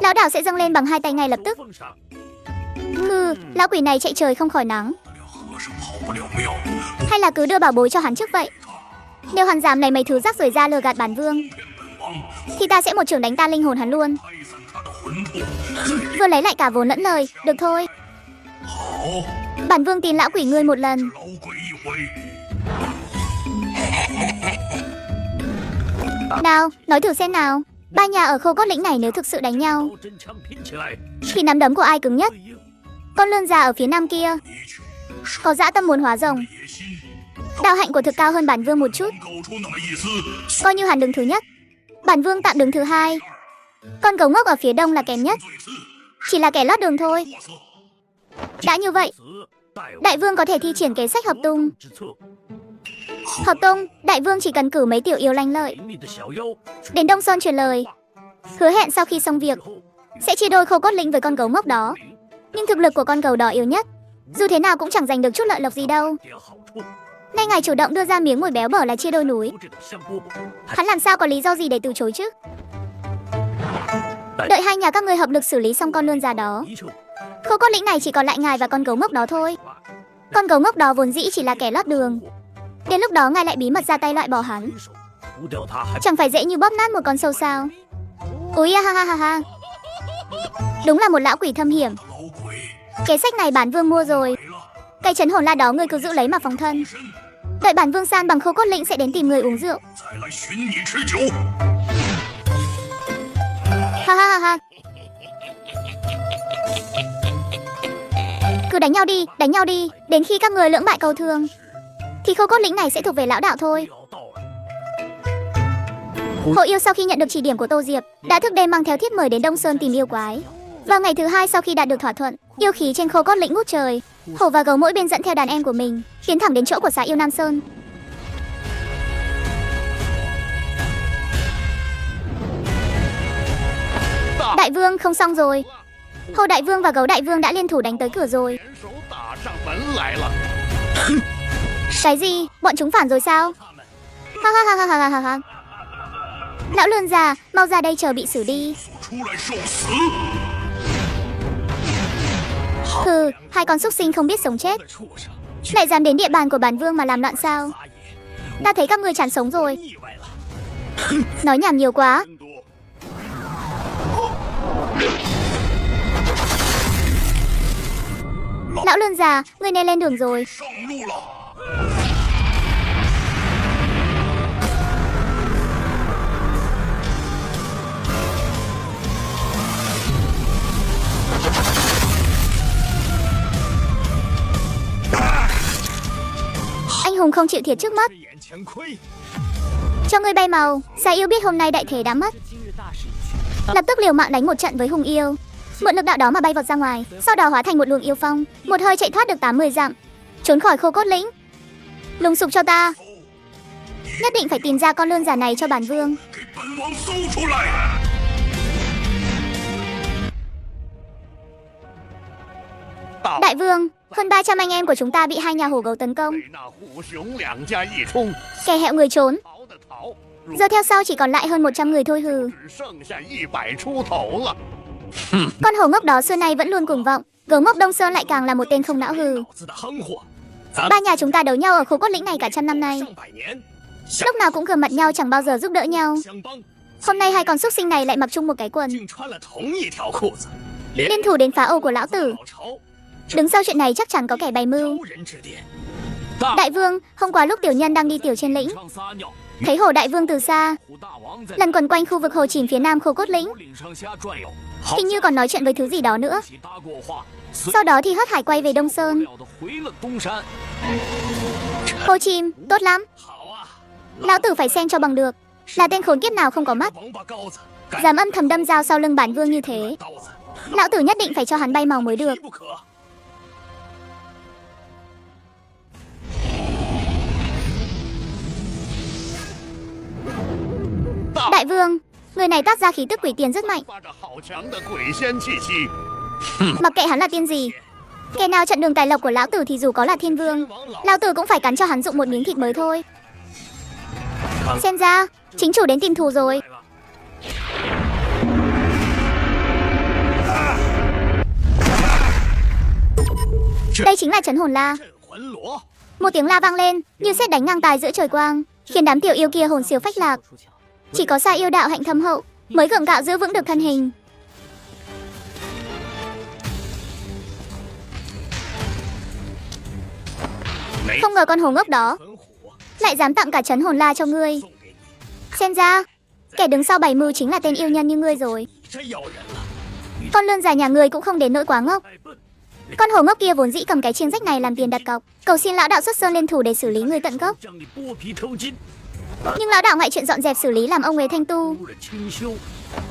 lão đạo sẽ dâng lên bằng 2 tay ngay lập tức. Lão quỷ này chạy trời không khỏi nắng. Hay là cứ đưa bảo bối cho hắn trước vậy. Nếu hắn dám lấy mấy thứ rác rưởi ra lừa gạt bản vương, thì ta sẽ một chưởng đánh tan linh hồn hắn luôn. Vừa lấy lại cả vốn lẫn lời. Được thôi, bản vương tin lão quỷ ngươi một lần. Nào, nói thử xem nào, ba nhà ở Khâu Cốt Lĩnh này nếu thực sự đánh nhau, thì nắm đấm của ai cứng nhất? Con lươn già ở phía nam kia có dã tâm muốn hóa rồng, đạo hạnh của thực cao hơn bản vương một chút, coi như hắn đứng thứ nhất, bản vương tạm đứng thứ hai. Con gấu ngốc ở phía đông là kém nhất, chỉ là kẻ lót đường thôi. Đã như vậy, đại vương có thể thi triển kế sách hợp tung. Hợp tung, đại vương chỉ cần cử mấy tiểu yêu lanh lợi đến Đông Sơn truyền lời, hứa hẹn sau khi xong việc sẽ chia đôi Khâu Cốt Lĩnh với con gấu ngốc đó. Nhưng thực lực của con gấu đó yếu nhất, dù thế nào cũng chẳng giành được chút lợi lộc gì đâu. Nay ngài chủ động đưa ra miếng mồi béo bở là chia đôi núi, hắn làm sao có lý do gì để từ chối chứ? Đợi hai nhà các ngươi hợp lực xử lý xong con lươn già đó, Khâu Cốt Lĩnh này chỉ còn lại ngài và con gấu ngốc đó thôi. Con gấu ngốc đó vốn dĩ chỉ là kẻ lót đường. Đến lúc đó ngài lại bí mật ra tay loại bỏ hắn. Chẳng phải dễ như bóp nát một con sâu sao? Ôi ha ha ha ha. Đúng là một lão quỷ thâm hiểm. Cái sách này bản vương mua rồi. Cây trấn hồn la đó ngươi cứ giữ lấy mà phòng thân. Đợi bản vương san bằng khô cốt lĩnh sẽ đến tìm người uống rượu. Ha ha ha ha. Cứ đánh nhau đi, đến khi các người lưỡng bại cầu thường thì khô cốt lĩnh này sẽ thuộc về lão đạo thôi. Hồ yêu sau khi nhận được chỉ điểm của Tô Diệp đã thức đêm mang theo thiếp mời đến Đông Sơn tìm yêu quái. Vào ngày thứ hai sau khi đạt được thỏa thuận, yêu khí trên khô cốt lĩnh ngút trời. Hổ và gấu mỗi bên dẫn theo đàn em của mình tiến thẳng đến chỗ của xã yêu Nam Sơn. Đại vương, không xong rồi. Hổ đại vương và gấu đại vương đã liên thủ đánh tới cửa rồi. Cái gì? Bọn chúng phản rồi sao? Ha ha ha ha ha ha ha. Lão lươn già, mau ra đây chờ bị xử đi. Hừ, hai con súc sinh không biết sống chết, lại dám đến địa bàn của bản vương mà làm loạn sao? Ta thấy các ngươi chán sống rồi. Nói nhảm nhiều quá. Lão lươn già, ngươi nên lên đường rồi. Anh hùng không chịu thiệt trước mắt. Cho ngươi bay màu. Xà yêu biết hôm nay đại thế đã mất, lập tức liều mạng đánh một trận với hùng yêu, mượn lực đạo đó mà bay vọt ra ngoài, sau đó hóa thành một luồng yêu phong, một hơi chạy thoát được 80 dặm, trốn khỏi khô cốt lĩnh. Lùng sục cho ta. Nhất định phải tìm ra con lươn già này cho bản vương. Đại vương, hơn 300 anh em của chúng ta bị hai nhà hổ gấu tấn công. Kẻ hẹo người trốn. Giờ theo sau chỉ còn lại hơn 100 người thôi hừ. Con hổ ngốc đó xưa nay vẫn luôn cuồng vọng, gấu ngốc Đông Sơn lại càng là một tên không não hừ. Ba nhà chúng ta đấu nhau ở khô cốt lĩnh này cả trăm năm nay, lúc nào cũng gườm mặt nhau, chẳng bao giờ giúp đỡ nhau. Hôm nay hai con súc sinh này lại mặc chung một cái quần, liên thủ đến phá ô của lão tử. Đứng sau chuyện này chắc chắn có kẻ bày mưu. Đại vương, hôm qua lúc tiểu nhân đang đi tiểu trên lĩnh, thấy hổ đại vương từ xa lần quần quanh khu vực hồ chìm phía nam khô cốt lĩnh, hình như còn nói chuyện với thứ gì đó nữa. Sau đó thì hớt hải quay về Đông Sơn. Hồ chìm, tốt lắm. Lão tử phải xem cho bằng được, là tên khốn kiếp nào không có mắt dám âm thầm đâm dao sau lưng bản vương như thế. Lão tử nhất định phải cho hắn bay màu mới được. Đại vương, người này toát ra khí tức quỷ tiền rất mạnh. Mặc kệ hắn là tiên gì, kẻ nào chặn đường tài lộc của lão tử thì dù có là thiên vương, lão tử cũng phải cắn cho hắn dụng một miếng thịt mới thôi. Xem ra chính chủ đến tìm thù rồi. Đây chính là trấn hồn la. Một tiếng la vang lên như sét đánh ngang tài giữa trời quang, khiến đám tiểu yêu kia hồn siêu phách lạc. Chỉ có Sa yêu đạo hạnh thâm hậu mới gượng gạo giữ vững được thân hình. Không ngờ con hồ ngốc đó lại dám tặng cả trấn hồn la cho ngươi. Xem ra kẻ đứng sau bày mưu chính là tên yêu nhân như ngươi rồi. Con lươn già nhà ngươi cũng không đến nỗi quá ngốc. Con hồ ngốc kia vốn dĩ cầm cái chiên rách này làm tiền đặt cọc, cầu xin lão đạo xuất sơn lên thủ để xử lý người tận gốc. Nhưng lão đạo ngại chuyện dọn dẹp xử lý làm ông ấy thanh tu,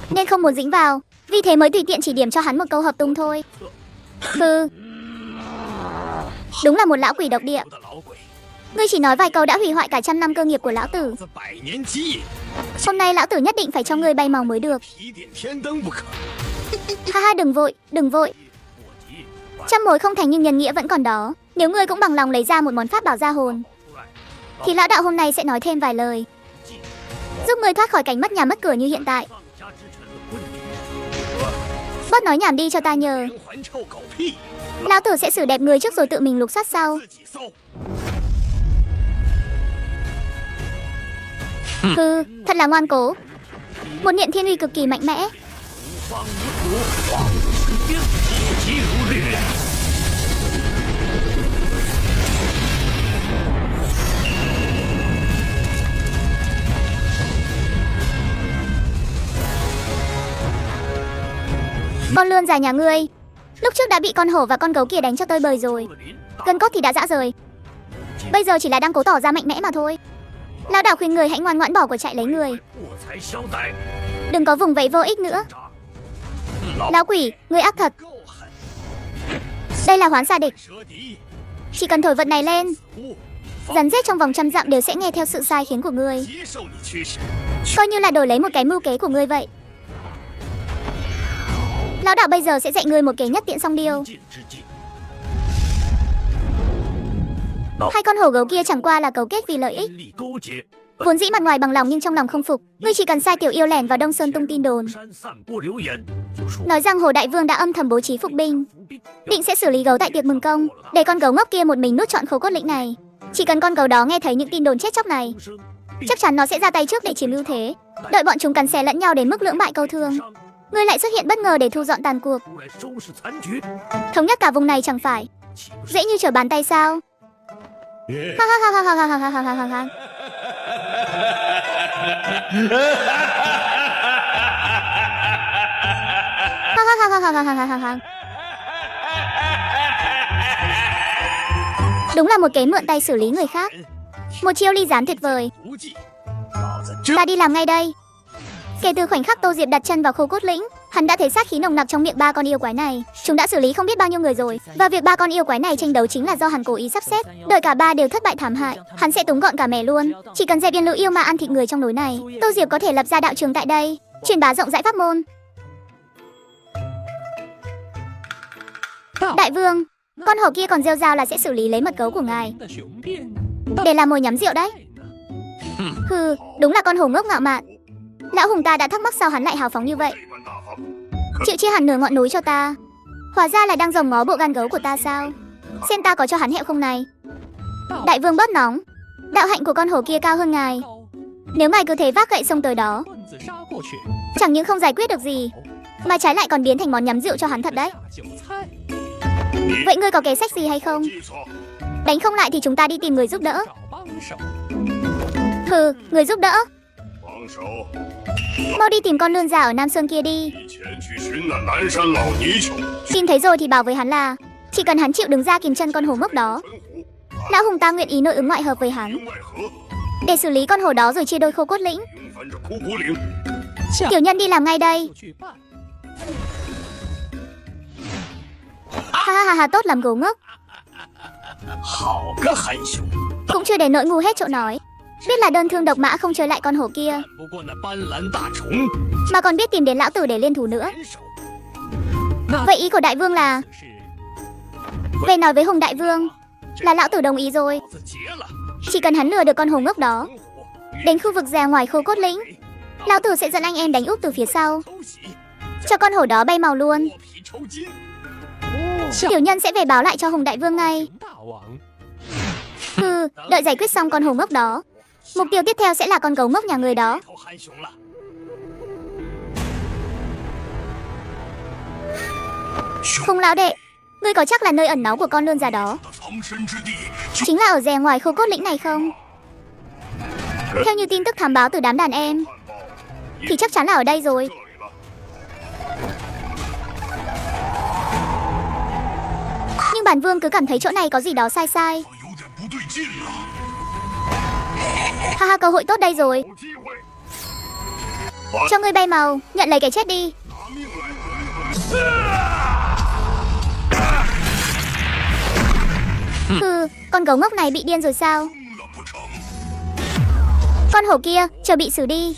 nên không muốn dính vào, vì thế mới tùy tiện chỉ điểm cho hắn một câu hợp tung thôi. Hừ, đúng là một lão quỷ độc địa. Ngươi chỉ nói vài câu đã hủy hoại cả trăm năm cơ nghiệp của lão tử. Hôm nay lão tử nhất định phải cho ngươi bay màu mới được. Ha ha, đừng vội, đừng vội. Trăm mối không thành nhưng nhân nghĩa vẫn còn đó. Nếu ngươi cũng bằng lòng lấy ra một món pháp bảo gia hồn, thì lão đạo hôm nay sẽ nói thêm vài lời, giúp ngươi thoát khỏi cảnh mất nhà mất cửa như hiện tại. Bớt nói nhảm đi cho ta nhờ. Lão tử sẽ xử đẹp người trước rồi tự mình lục soát sau. Hừ, thật là ngoan cố. Một niệm thiên uy cực kỳ mạnh mẽ. Con lươn già nhà ngươi, lúc trước đã bị con hổ và con gấu kia đánh cho tơi bời rồi. Gân cốt thì đã rã rời. Bây giờ chỉ là đang cố tỏ ra mạnh mẽ mà thôi. Lão đạo khuyên người hãy ngoan ngoãn bỏ của chạy lấy người. Đừng có vùng vẫy vô ích nữa. Lão quỷ, ngươi ác thật. Đây là hoán xạ địch. Chỉ cần thổi vật này lên, rắn rết trong vòng 100 dặm đều sẽ nghe theo sự sai khiến của ngươi. Coi như là đổi lấy một cái mưu kế của ngươi vậy. Lão đạo bây giờ sẽ dạy ngươi một kế nhất tiện song điêu. Hai con hổ gấu kia chẳng qua là cấu kết vì lợi ích. Vốn dĩ mặt ngoài bằng lòng nhưng trong lòng không phục. Ngươi chỉ cần sai tiểu yêu lẻn vào Đông Sơn tung tin đồn, nói rằng Hồ Đại Vương đã âm thầm bố trí phục binh, định sẽ xử lý gấu tại tiệc mừng công, để con gấu ngốc kia một mình nuốt trọn Khâu Cốt Lĩnh này. Chỉ cần con gấu đó nghe thấy những tin đồn chết chóc này, chắc chắn nó sẽ ra tay trước để chiếm ưu thế, đợi bọn chúng cắn xé lẫn nhau đến mức lưỡng bại câu thương. Ngươi lại xuất hiện bất ngờ để thu dọn tàn cuộc, thống nhất cả vùng này chẳng phải dễ như trở bàn tay sao? Ha ha ha ha ha ha ha ha ha ha. Đúng là một kế mượn tay xử lý người khác. Một chiêu ly gián tuyệt vời. Ta đi làm ngay đây. Kể từ khoảnh khắc Tô Diệp đặt chân vào Khâu Cốt Lĩnh, hắn đã thấy sát khí nồng nặc trong miệng ba con yêu quái này. Chúng đã xử lý không biết bao nhiêu người rồi, và việc ba con yêu quái này tranh đấu chính là do hắn cố ý sắp xếp. Đợi cả ba đều thất bại thảm hại, hắn sẽ túng gọn cả mẻ luôn. Chỉ cần dẹp yên lũ yêu ma ăn thịt người trong núi này, Tô Diệp có thể lập ra đạo trường tại đây, truyền bá rộng rãi pháp môn. Đại vương, con hổ kia còn rêu rao là sẽ xử lý lấy mật gấu của ngài, để làm mồi nhắm rượu đấy. Hừ, đúng là con hổ ngốc ngạo mạn. Lão hùng ta đã thắc mắc sao hắn lại hào phóng như vậy. Chịu chia hẳn nửa ngọn núi cho ta, hóa ra là đang rồng ngó bộ gan gấu của ta sao? Xem ta có cho hắn hẹo không này. Đại vương bớt nóng, đạo hạnh của con hổ kia cao hơn ngài. Nếu ngài cứ thế vác gậy xông tới đó, chẳng những không giải quyết được gì, mà trái lại còn biến thành món nhắm rượu cho hắn thật đấy. Vậy ngươi có kế sách gì hay không? Đánh không lại thì chúng ta đi tìm người giúp đỡ. Hừ, người giúp đỡ? Mau đi tìm con lươn già ở Nam Sơn kia đi. Tìm thấy rồi thì bảo với hắn là chỉ cần hắn chịu đứng ra kìm chân con hổ ngốc đó, lão hùng ta nguyện ý nội ứng ngoại hợp với hắn, để xử lý con hổ đó rồi chia đôi Khâu Cốt Lĩnh. Tiểu nhân đi làm ngay đây. Ha ha ha ha, tốt làm gấu ngốc. Cũng chưa để nỗi ngu hết chỗ nói. Biết là đơn thương độc mã không chơi lại con hổ kia, mà còn biết tìm đến lão tử để liên thủ nữa. Vậy ý của đại vương là về nói với Hùng đại vương là lão tử đồng ý rồi. Chỉ cần hắn lừa được con hổ ngốc đó đến khu vực ra ngoài Khâu Cốt Lĩnh, lão tử sẽ dẫn anh em đánh úp từ phía sau, cho con hổ đó bay màu luôn. Tiểu nhân sẽ về báo lại cho Hùng đại vương ngay. Đợi giải quyết xong con hổ ngốc đó, mục tiêu tiếp theo sẽ là con gấu ngốc nhà người đó. Hùng lão đệ, ngươi có chắc là nơi ẩn náu của con lươn già đó chính là ở rè ngoài Khâu Cốt Lĩnh này không? Theo như tin tức thám báo từ đám đàn em thì chắc chắn là ở đây rồi. Nhưng bản vương cứ cảm thấy chỗ này có gì đó sai sai. Ha ha, cơ hội tốt đây rồi. Cho ngươi bay màu, nhận lấy cái chết đi. Con gấu ngốc này bị điên rồi sao? Con hổ kia, chờ bị xử đi.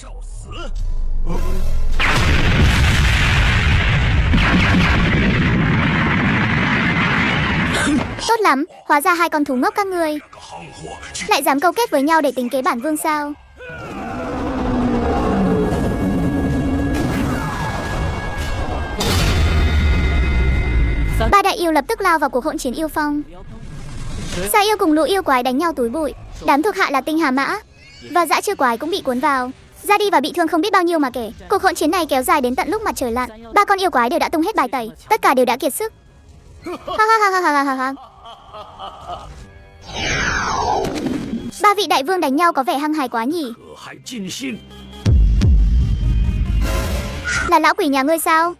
Tốt lắm, hóa ra hai con thú ngốc các ngươi lại dám câu kết với nhau để tính kế bản vương sao? Ba đại yêu lập tức lao vào cuộc hỗn chiến yêu phong. Sa yêu cùng lũ yêu quái đánh nhau túi bụi. Đám thuộc hạ là tinh hà mã và dã trư quái cũng bị cuốn vào, ra đi và bị thương không biết bao nhiêu mà kể. Cuộc hỗn chiến này kéo dài đến tận lúc mặt trời lặn. Ba con yêu quái đều đã tung hết bài tẩy, tất cả đều đã kiệt sức. Ha ha ha ha ha ha. Ba vị đại vương đánh nhau có vẻ hăng hái quá nhỉ? Là lão quỷ nhà ngươi sao?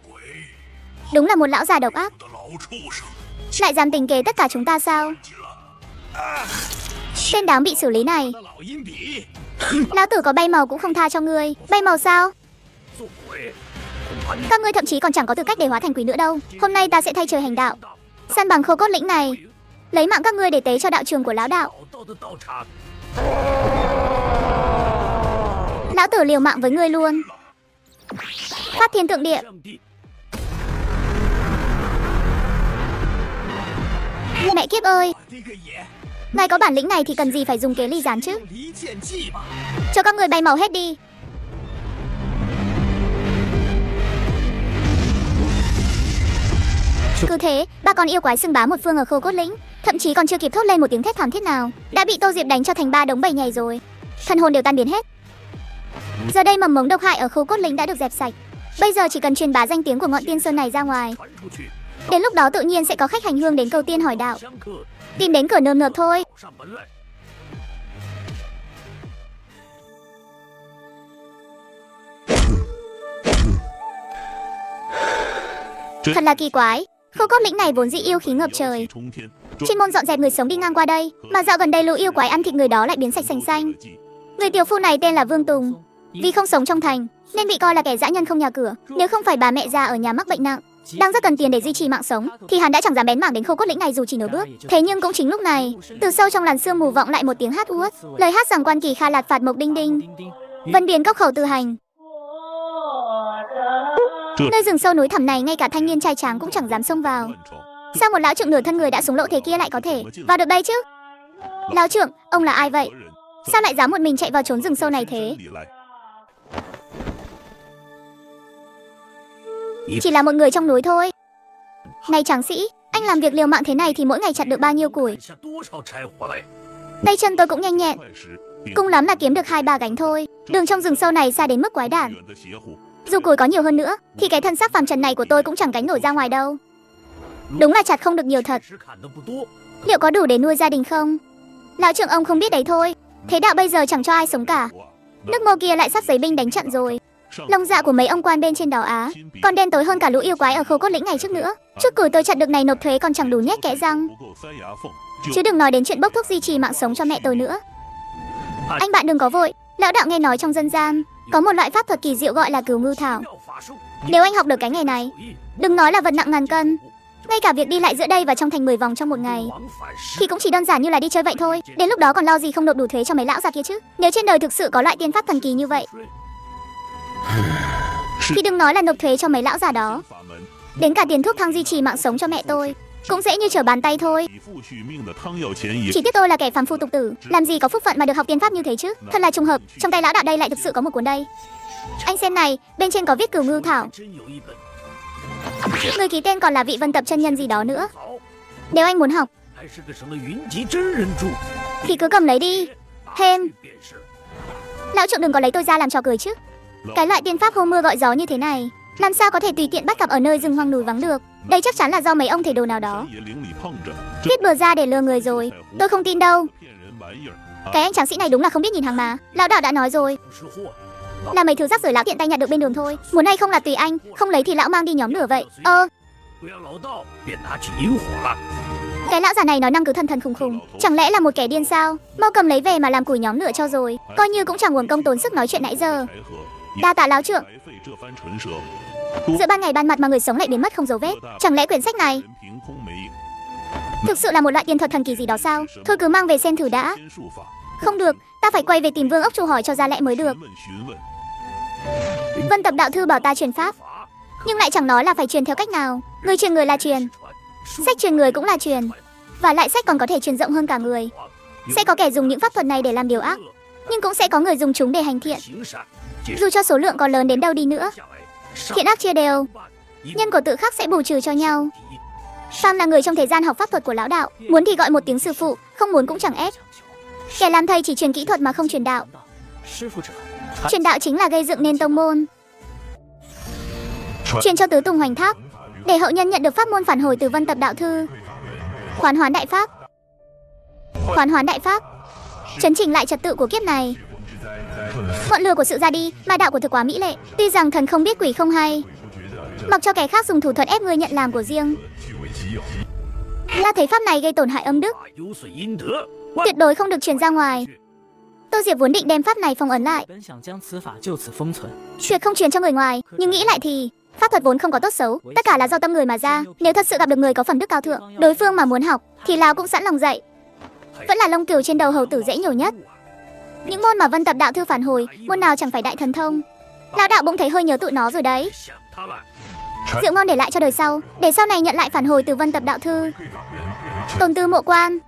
Đúng là một lão già độc ác. Lại dám tính kế tất cả chúng ta sao? Tên đáng bị xử lý này. Lão tử có bay màu cũng không tha cho ngươi. Bay màu sao? Các ngươi thậm chí còn chẳng có tư cách để hóa thành quỷ nữa đâu. Hôm nay ta sẽ thay trời hành đạo, săn bằng khô cốt lĩnh này, lấy mạng các ngươi để tế cho đạo trường của lão đạo. Lão tử liều mạng với ngươi luôn. Phát thiên tượng địa. Mẹ kiếp ơi, ngài có bản lĩnh này thì cần gì phải dùng kế ly gián chứ? Cho các người bay màu hết đi. Cứ thế, ba con yêu quái xưng bá một phương ở khô cốt lĩnh, thậm chí còn chưa kịp thốt lên một tiếng thét thảm thiết nào, đã bị Tô Diệp đánh cho thành ba đống bầy nhầy rồi. Thần hồn đều tan biến hết. Giờ đây mầm mống độc hại ở khô cốt lĩnh đã được dẹp sạch. Bây giờ chỉ cần truyền bá danh tiếng của ngọn tiên sơn này ra ngoài. Đến lúc đó tự nhiên sẽ có khách hành hương đến cầu tiên hỏi đạo, tìm đến cửa nơm nượp thôi. Thật là kỳ quái, khô cốt lĩnh này vốn dĩ yêu khí ngập trời, chuyên môn dọn dẹp người sống đi ngang qua đây, mà dạo gần đây lũ yêu quái ăn thịt người đó lại biến sạch sành xanh. Người tiểu phu này tên là Vương Tùng, vì không sống trong thành nên bị coi là kẻ dã nhân không nhà cửa. Nếu không phải bà mẹ già ở nhà mắc bệnh nặng, đang rất cần tiền để duy trì mạng sống, thì hắn đã chẳng dám bén mảng đến khô cốt lĩnh này dù chỉ nửa bước. Thế nhưng cũng chính lúc này, từ sâu trong làn sương mù vọng lại một tiếng hát uất, lời hát rằng quan kỳ kha lạt phạt mộc đinh đinh, vân biến cốc khẩu từ hành. Nơi rừng sâu núi thẳm này ngay cả thanh niên trai tráng cũng chẳng dám xông vào. Sao một lão trượng nửa thân người đã súng lộ thế kia lại có thể vào được đây chứ? Lão trượng, ông là ai vậy? Sao lại dám một mình chạy vào trốn rừng sâu này thế? Chỉ là một người trong núi thôi. Này tráng sĩ, anh làm việc liều mạng thế này thì mỗi ngày chặt được bao nhiêu củi? Tay chân tôi cũng nhanh nhẹn, cùng lắm là kiếm được 2-3 gánh thôi. Đường trong rừng sâu này xa đến mức quái đản. Dù củi có nhiều hơn nữa thì cái thân xác phàm trần này của tôi cũng chẳng gánh nổi ra ngoài đâu. Đúng là chặt không được nhiều thật. Liệu có đủ để nuôi gia đình không? Lão trưởng ông không biết đấy thôi. Thế đạo bây giờ chẳng cho ai sống cả. Nước Ngô kia lại sắp giấy binh đánh trận rồi. Lông dạ của mấy ông quan bên trên đảo Á còn đen tối hơn cả lũ yêu quái ở khô cốt lĩnh ngày trước nữa. Chút củi tôi chặt được này nộp thuế còn chẳng đủ nhét kẽ răng, chứ đừng nói đến chuyện bốc thuốc duy trì mạng sống cho mẹ tôi nữa. Anh bạn đừng có vội. Lão đạo nghe nói trong dân gian có một loại pháp thuật kỳ diệu gọi là cửu ngưu thảo. Nếu anh học được cái nghề này, đừng nói là vật nặng ngàn cân, ngay cả việc đi lại giữa đây và trong thành 10 vòng trong một ngày thì cũng chỉ đơn giản như là đi chơi vậy thôi. Đến lúc đó còn lo gì không nộp đủ thuế cho mấy lão già kia chứ. Nếu trên đời thực sự có loại tiên pháp thần kỳ như vậy thì đừng nói là nộp thuế cho mấy lão già đó, đến cả tiền thuốc thang duy trì mạng sống cho mẹ tôi cũng dễ như trở bàn tay thôi. Chỉ tiếc tôi là kẻ phàm phu tục tử, làm gì có phúc phận mà được học tiên pháp như thế chứ. Thật là trùng hợp, trong tay lão đạo đây lại thực sự có một cuốn đây. Anh xem này, bên trên có viết cửu ngưu thảo. Người ký tên còn là vị Vân Tập chân nhân gì đó nữa. Nếu anh muốn học thì cứ cầm lấy đi. Thêm, lão trượng đừng có lấy tôi ra làm trò cười chứ. Cái loại tiên pháp hô mưa gọi gió như thế này làm sao có thể tùy tiện bắt gặp ở nơi rừng hoang núi vắng được. Đây chắc chắn là do mấy ông thầy đồ nào đó viết bừa ra để lừa người rồi. Tôi không tin đâu. Cái anh tráng sĩ này đúng là không biết nhìn hàng mà. Lão đạo đã nói rồi, là mấy thứ rác rưởi lão tiện tay nhặt được bên đường thôi. Muốn hay không là tùy anh, không lấy thì lão mang đi nhóm lửa vậy. Cái lão già này nói năng cứ thần thần khùng khùng, chẳng lẽ là một kẻ điên sao? Mau cầm lấy về mà làm củi nhóm lửa cho rồi, coi như cũng chẳng uổng công tốn sức nói chuyện nãy giờ. Đa tạ lão trưởng. Giữa ban ngày ban mặt mà người sống lại biến mất không dấu vết. Chẳng lẽ quyển sách này thực sự là một loại tiên thuật thần kỳ gì đó sao? Thôi cứ mang về xem thử đã. Không được, ta phải quay về tìm Vương Ốc Chu hỏi cho ra lẽ mới được. Vân Tập đạo thư bảo ta truyền pháp, nhưng lại chẳng nói là phải truyền theo cách nào. Người truyền người là truyền, sách truyền người cũng là truyền, và lại sách còn có thể truyền rộng hơn cả người. Sẽ có kẻ dùng những pháp thuật này để làm điều ác, nhưng cũng sẽ có người dùng chúng để hành thiện. Dù cho số lượng có lớn đến đâu đi nữa, thiện ác chia đều, nhân của tự khắc sẽ bù trừ cho nhau. Phàm là người trong thời gian học pháp thuật của lão đạo, muốn thì gọi một tiếng sư phụ, không muốn cũng chẳng ép. Kẻ làm thầy chỉ truyền kỹ thuật mà không truyền đạo. Truyền đạo chính là gây dựng nên tông môn. Truyền cho tứ tùng hoành thác, để hậu nhân nhận được pháp môn phản hồi từ Vân Tập Đạo Thư. Khoán hoán đại pháp. Khoán hoán đại pháp, chấn chỉnh lại trật tự của kiếp này. Ngọn lửa của sự ra đi, ma đạo của thực quá mỹ lệ. Tuy rằng thần không biết quỷ không hay, mặc cho kẻ khác dùng thủ thuật ép ngươi nhận làm của riêng. Ta thấy pháp này gây tổn hại âm đức, tuyệt đối không được truyền ra ngoài. Tô Diệp vốn định đem pháp này phong ấn lại, tuyệt không truyền cho người ngoài. Nhưng nghĩ lại thì pháp thuật vốn không có tốt xấu, tất cả là do tâm người mà ra. Nếu thật sự gặp được người có phẩm đức cao thượng, đối phương mà muốn học thì lão cũng sẵn lòng dạy. Vẫn là lông cừu trên đầu hầu tử dễ nhổ nhất. Những môn mà Vân Tập Đạo Thư phản hồi, môn nào chẳng phải đại thần thông. Lão đạo bỗng thấy hơi nhớ tụi nó rồi đấy. Rượu ngon để lại cho đời sau, để sau này nhận lại phản hồi từ Vân Tập Đạo Thư. Tồn Tư Mộ Quan.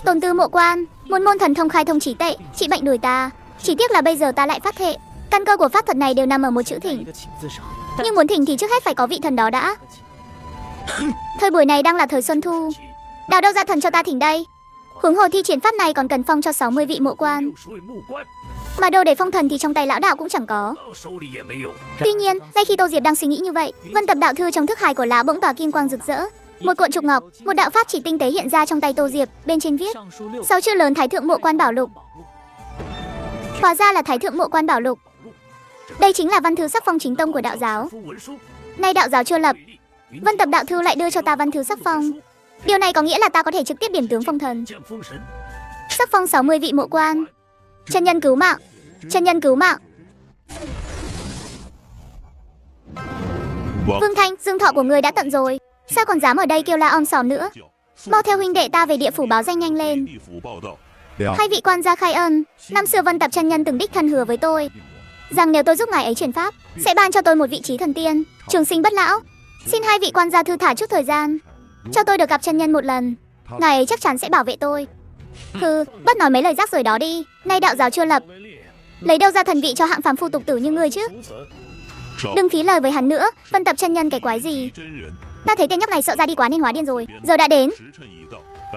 Tồn Tư Mộ Quan, một môn thần thông khai thông trí tệ, trị bệnh đuổi tà. Chỉ tiếc là bây giờ ta lại phát thệ, căn cơ của pháp thuật này đều nằm ở một chữ thỉnh. Nhưng muốn thỉnh thì trước hết phải có vị thần đó đã. Thời buổi này đang là thời xuân thu, đào đâu ra thần cho ta thỉnh đây. Huống hồ thi triển pháp này còn cần phong cho 60 vị mộ quan, mà đâu để phong thần thì trong tay lão đạo cũng chẳng có. Tuy nhiên, ngay khi Tô Diệp đang suy nghĩ như vậy, Vân Tập Đạo Thư trong thức hải của lão bỗng tỏa kim quang rực rỡ. Một cuộn trục ngọc, một đạo pháp chỉ tinh tế hiện ra trong tay Tô Diệp, bên trên viết 6 chữ lớn Thái Thượng Mộ Quan Bảo Lục. Hóa ra là Thái Thượng Mộ Quan Bảo Lục. Đây chính là văn thư sắc phong chính tông của đạo giáo. Nay đạo giáo chưa lập, Vân Tập Đạo Thư lại đưa cho ta văn thư sắc phong. Điều này có nghĩa là ta có thể trực tiếp điểm tướng phong thần. Sắc phong 60 vị mộ quan. Chân nhân cứu mạng, chân nhân cứu mạng. Vương Thanh, dương thọ của người đã tận rồi, sao còn dám ở đây kêu la om sòm nữa? Mau theo huynh đệ ta về địa phủ báo danh nhanh lên. Hai vị quan gia khai ân. Năm xưa Vân Tập chân nhân từng đích thân hứa với tôi rằng nếu tôi giúp ngài ấy truyền pháp, sẽ ban cho tôi một vị trí thần tiên, trường sinh bất lão. Xin hai vị quan gia thư thả chút thời gian, cho tôi được gặp chân nhân một lần. Ngài ấy chắc chắn sẽ bảo vệ tôi. Hừ, bớt nói mấy lời rác rưởi đó đi. Nay đạo giáo chưa lập, lấy đâu ra thần vị cho hạng phàm phu tục tử như ngươi chứ? Đừng phí lời với hắn nữa. Vân Tập chân nhân cái quái gì? Ta thấy tên nhóc này sợ ra đi quá nên hóa điên rồi. Giờ đã đến,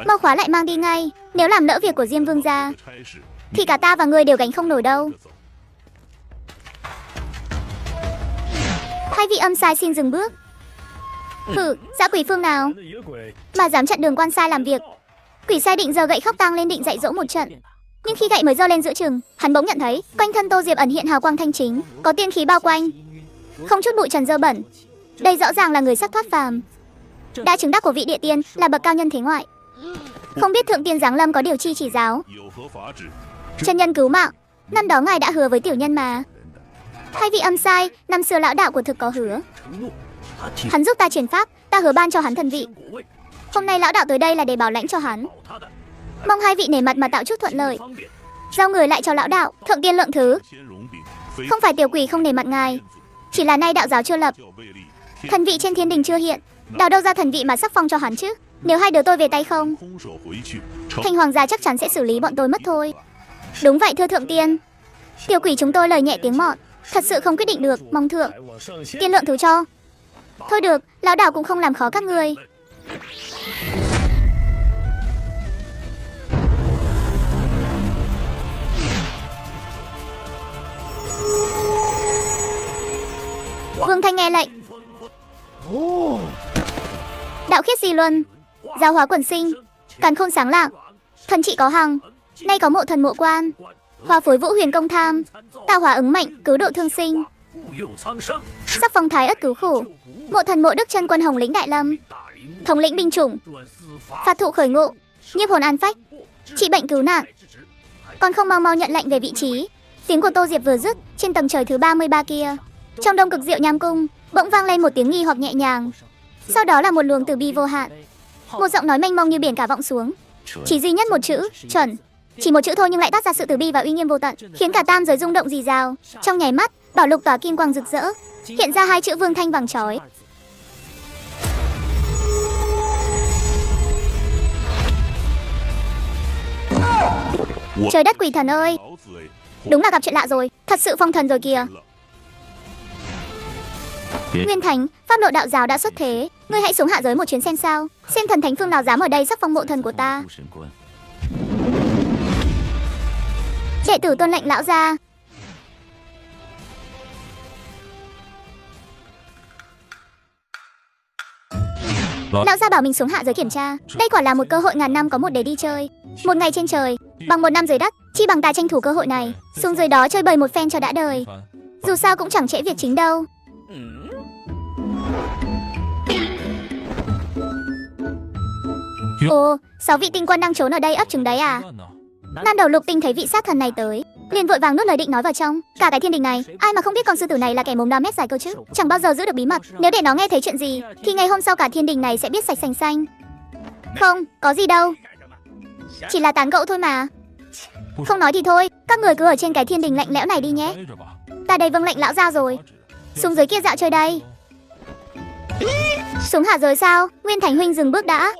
mau khóa lại mang đi ngay. Nếu làm lỡ việc của Diêm Vương gia thì cả ta và ngươi đều gánh không nổi đâu. Hai vị âm sai xin dừng bước. Hử, dã quỷ phương nào mà dám chặn đường quan sai làm việc? Quỷ sai định giờ gậy khóc tang lên định dạy dỗ một trận, nhưng khi gậy mới giơ lên giữa chừng, hắn bỗng nhận thấy quanh thân Tô Diệp ẩn hiện hào quang thanh chính, có tiên khí bao quanh, không chút bụi trần dơ bẩn. Đây rõ ràng là người sắc thoát phàm, đã chứng đắc của vị địa tiên, là bậc cao nhân thế ngoại. Không biết thượng tiên giáng lâm có điều chi chỉ giáo? Chân nhân cứu mạng, năm đó ngài đã hứa với tiểu nhân mà. Hai vị âm sai, năm xưa lão đạo của thực có hứa, hắn giúp ta truyền pháp, ta hứa ban cho hắn thần vị. Hôm nay lão đạo tới đây là để bảo lãnh cho hắn, mong hai vị nể mặt mà tạo chút thuận lợi, giao người lại cho lão đạo. Thượng tiên lượng thứ, không phải tiểu quỷ không nể mặt ngài, chỉ là nay đạo giáo chưa lập, thần vị trên thiên đình chưa hiện, đào đâu ra thần vị mà sắc phong cho hắn chứ? Nếu hai đứa tôi về tay không, Thành Hoàng gia chắc chắn sẽ xử lý bọn tôi mất thôi. Đúng vậy thưa thượng tiên, tiểu quỷ chúng tôi lời nhẹ tiếng mọn, thật sự không quyết định được, mong thượng tiên lượng thứ cho. Thôi được, lão đạo cũng không làm khó các ngươi. Vương Thanh nghe lệnh. Đạo khiết di luân, giáo hóa quần sinh, càn khôn sáng lạng, thần trị có hằng. Nay có mộ thần mộ quan, hoa phối vũ huyền công tham, tạo hóa ứng mệnh, cứu độ thương sinh. Sắc phong thái ất cứu khổ, mộ thần mộ đức chân quân hồng lĩnh đại lâm, thống lĩnh binh chủng, phạt thụ khởi ngộ, nhiếp hồn an phách, trị bệnh cứu nạn. Còn không mau mau nhận lệnh về vị trí. Tiếng của Tô Diệp vừa dứt, trên tầng trời thứ 33 kia, trong Đông Cực Diệu Nham Cung, bỗng vang lên một tiếng nghi hoặc nhẹ nhàng. Sau đó là một luồng từ bi vô hạn, một giọng nói mênh mông như biển cả vọng xuống. Chỉ duy nhất một chữ, chuẩn. Chỉ một chữ thôi nhưng lại toát ra sự từ bi và uy nghiêm vô tận, khiến cả tam giới rung động rì rào. Trong nháy mắt, bảo lục tỏa kim quang rực rỡ, hiện ra hai chữ Vương Thanh vàng chói. Trời đất quỷ thần ơi, đúng là gặp chuyện lạ rồi, thật sự phong thần rồi kìa. Nguyên Thánh, pháp lộ đạo giáo đã xuất thế. Ngươi hãy xuống hạ giới một chuyến xem sao. Xem thần thánh phương nào dám ở đây sắc phong mộ thần của ta. Đệ tử tuân lệnh lão gia. Lão gia bảo mình xuống hạ giới kiểm tra. Đây quả là một cơ hội ngàn năm có một để đi chơi. Một ngày trên trời, bằng một năm dưới đất. Chi bằng ta tranh thủ cơ hội này, xuống dưới đó chơi bời một phen cho đã đời. Dù sao cũng chẳng trễ việc chính đâu. Ồ, 6 vị tinh quân đang trốn ở đây ấp trứng đấy à? Ban đầu Lục Tinh thấy vị sát thần này tới, liền vội vàng nuốt lời định nói vào trong. Cả cái thiên đình này, ai mà không biết con sư tử này là kẻ mồm 3 mét dài cơ chứ? Chẳng bao giờ giữ được bí mật. Nếu để nó nghe thấy chuyện gì, thì ngày hôm sau cả thiên đình này sẽ biết sạch sành xanh. Không, có gì đâu. Chỉ là tán gẫu thôi mà. Không nói thì thôi, các người cứ ở trên cái thiên đình lạnh lẽo này đi nhé. Ta đây vâng lệnh lão gia rồi. Xuống dưới kia dạo chơi đây. Xuống hạ giới sao? Nguyên Thành huynh dừng bước đã.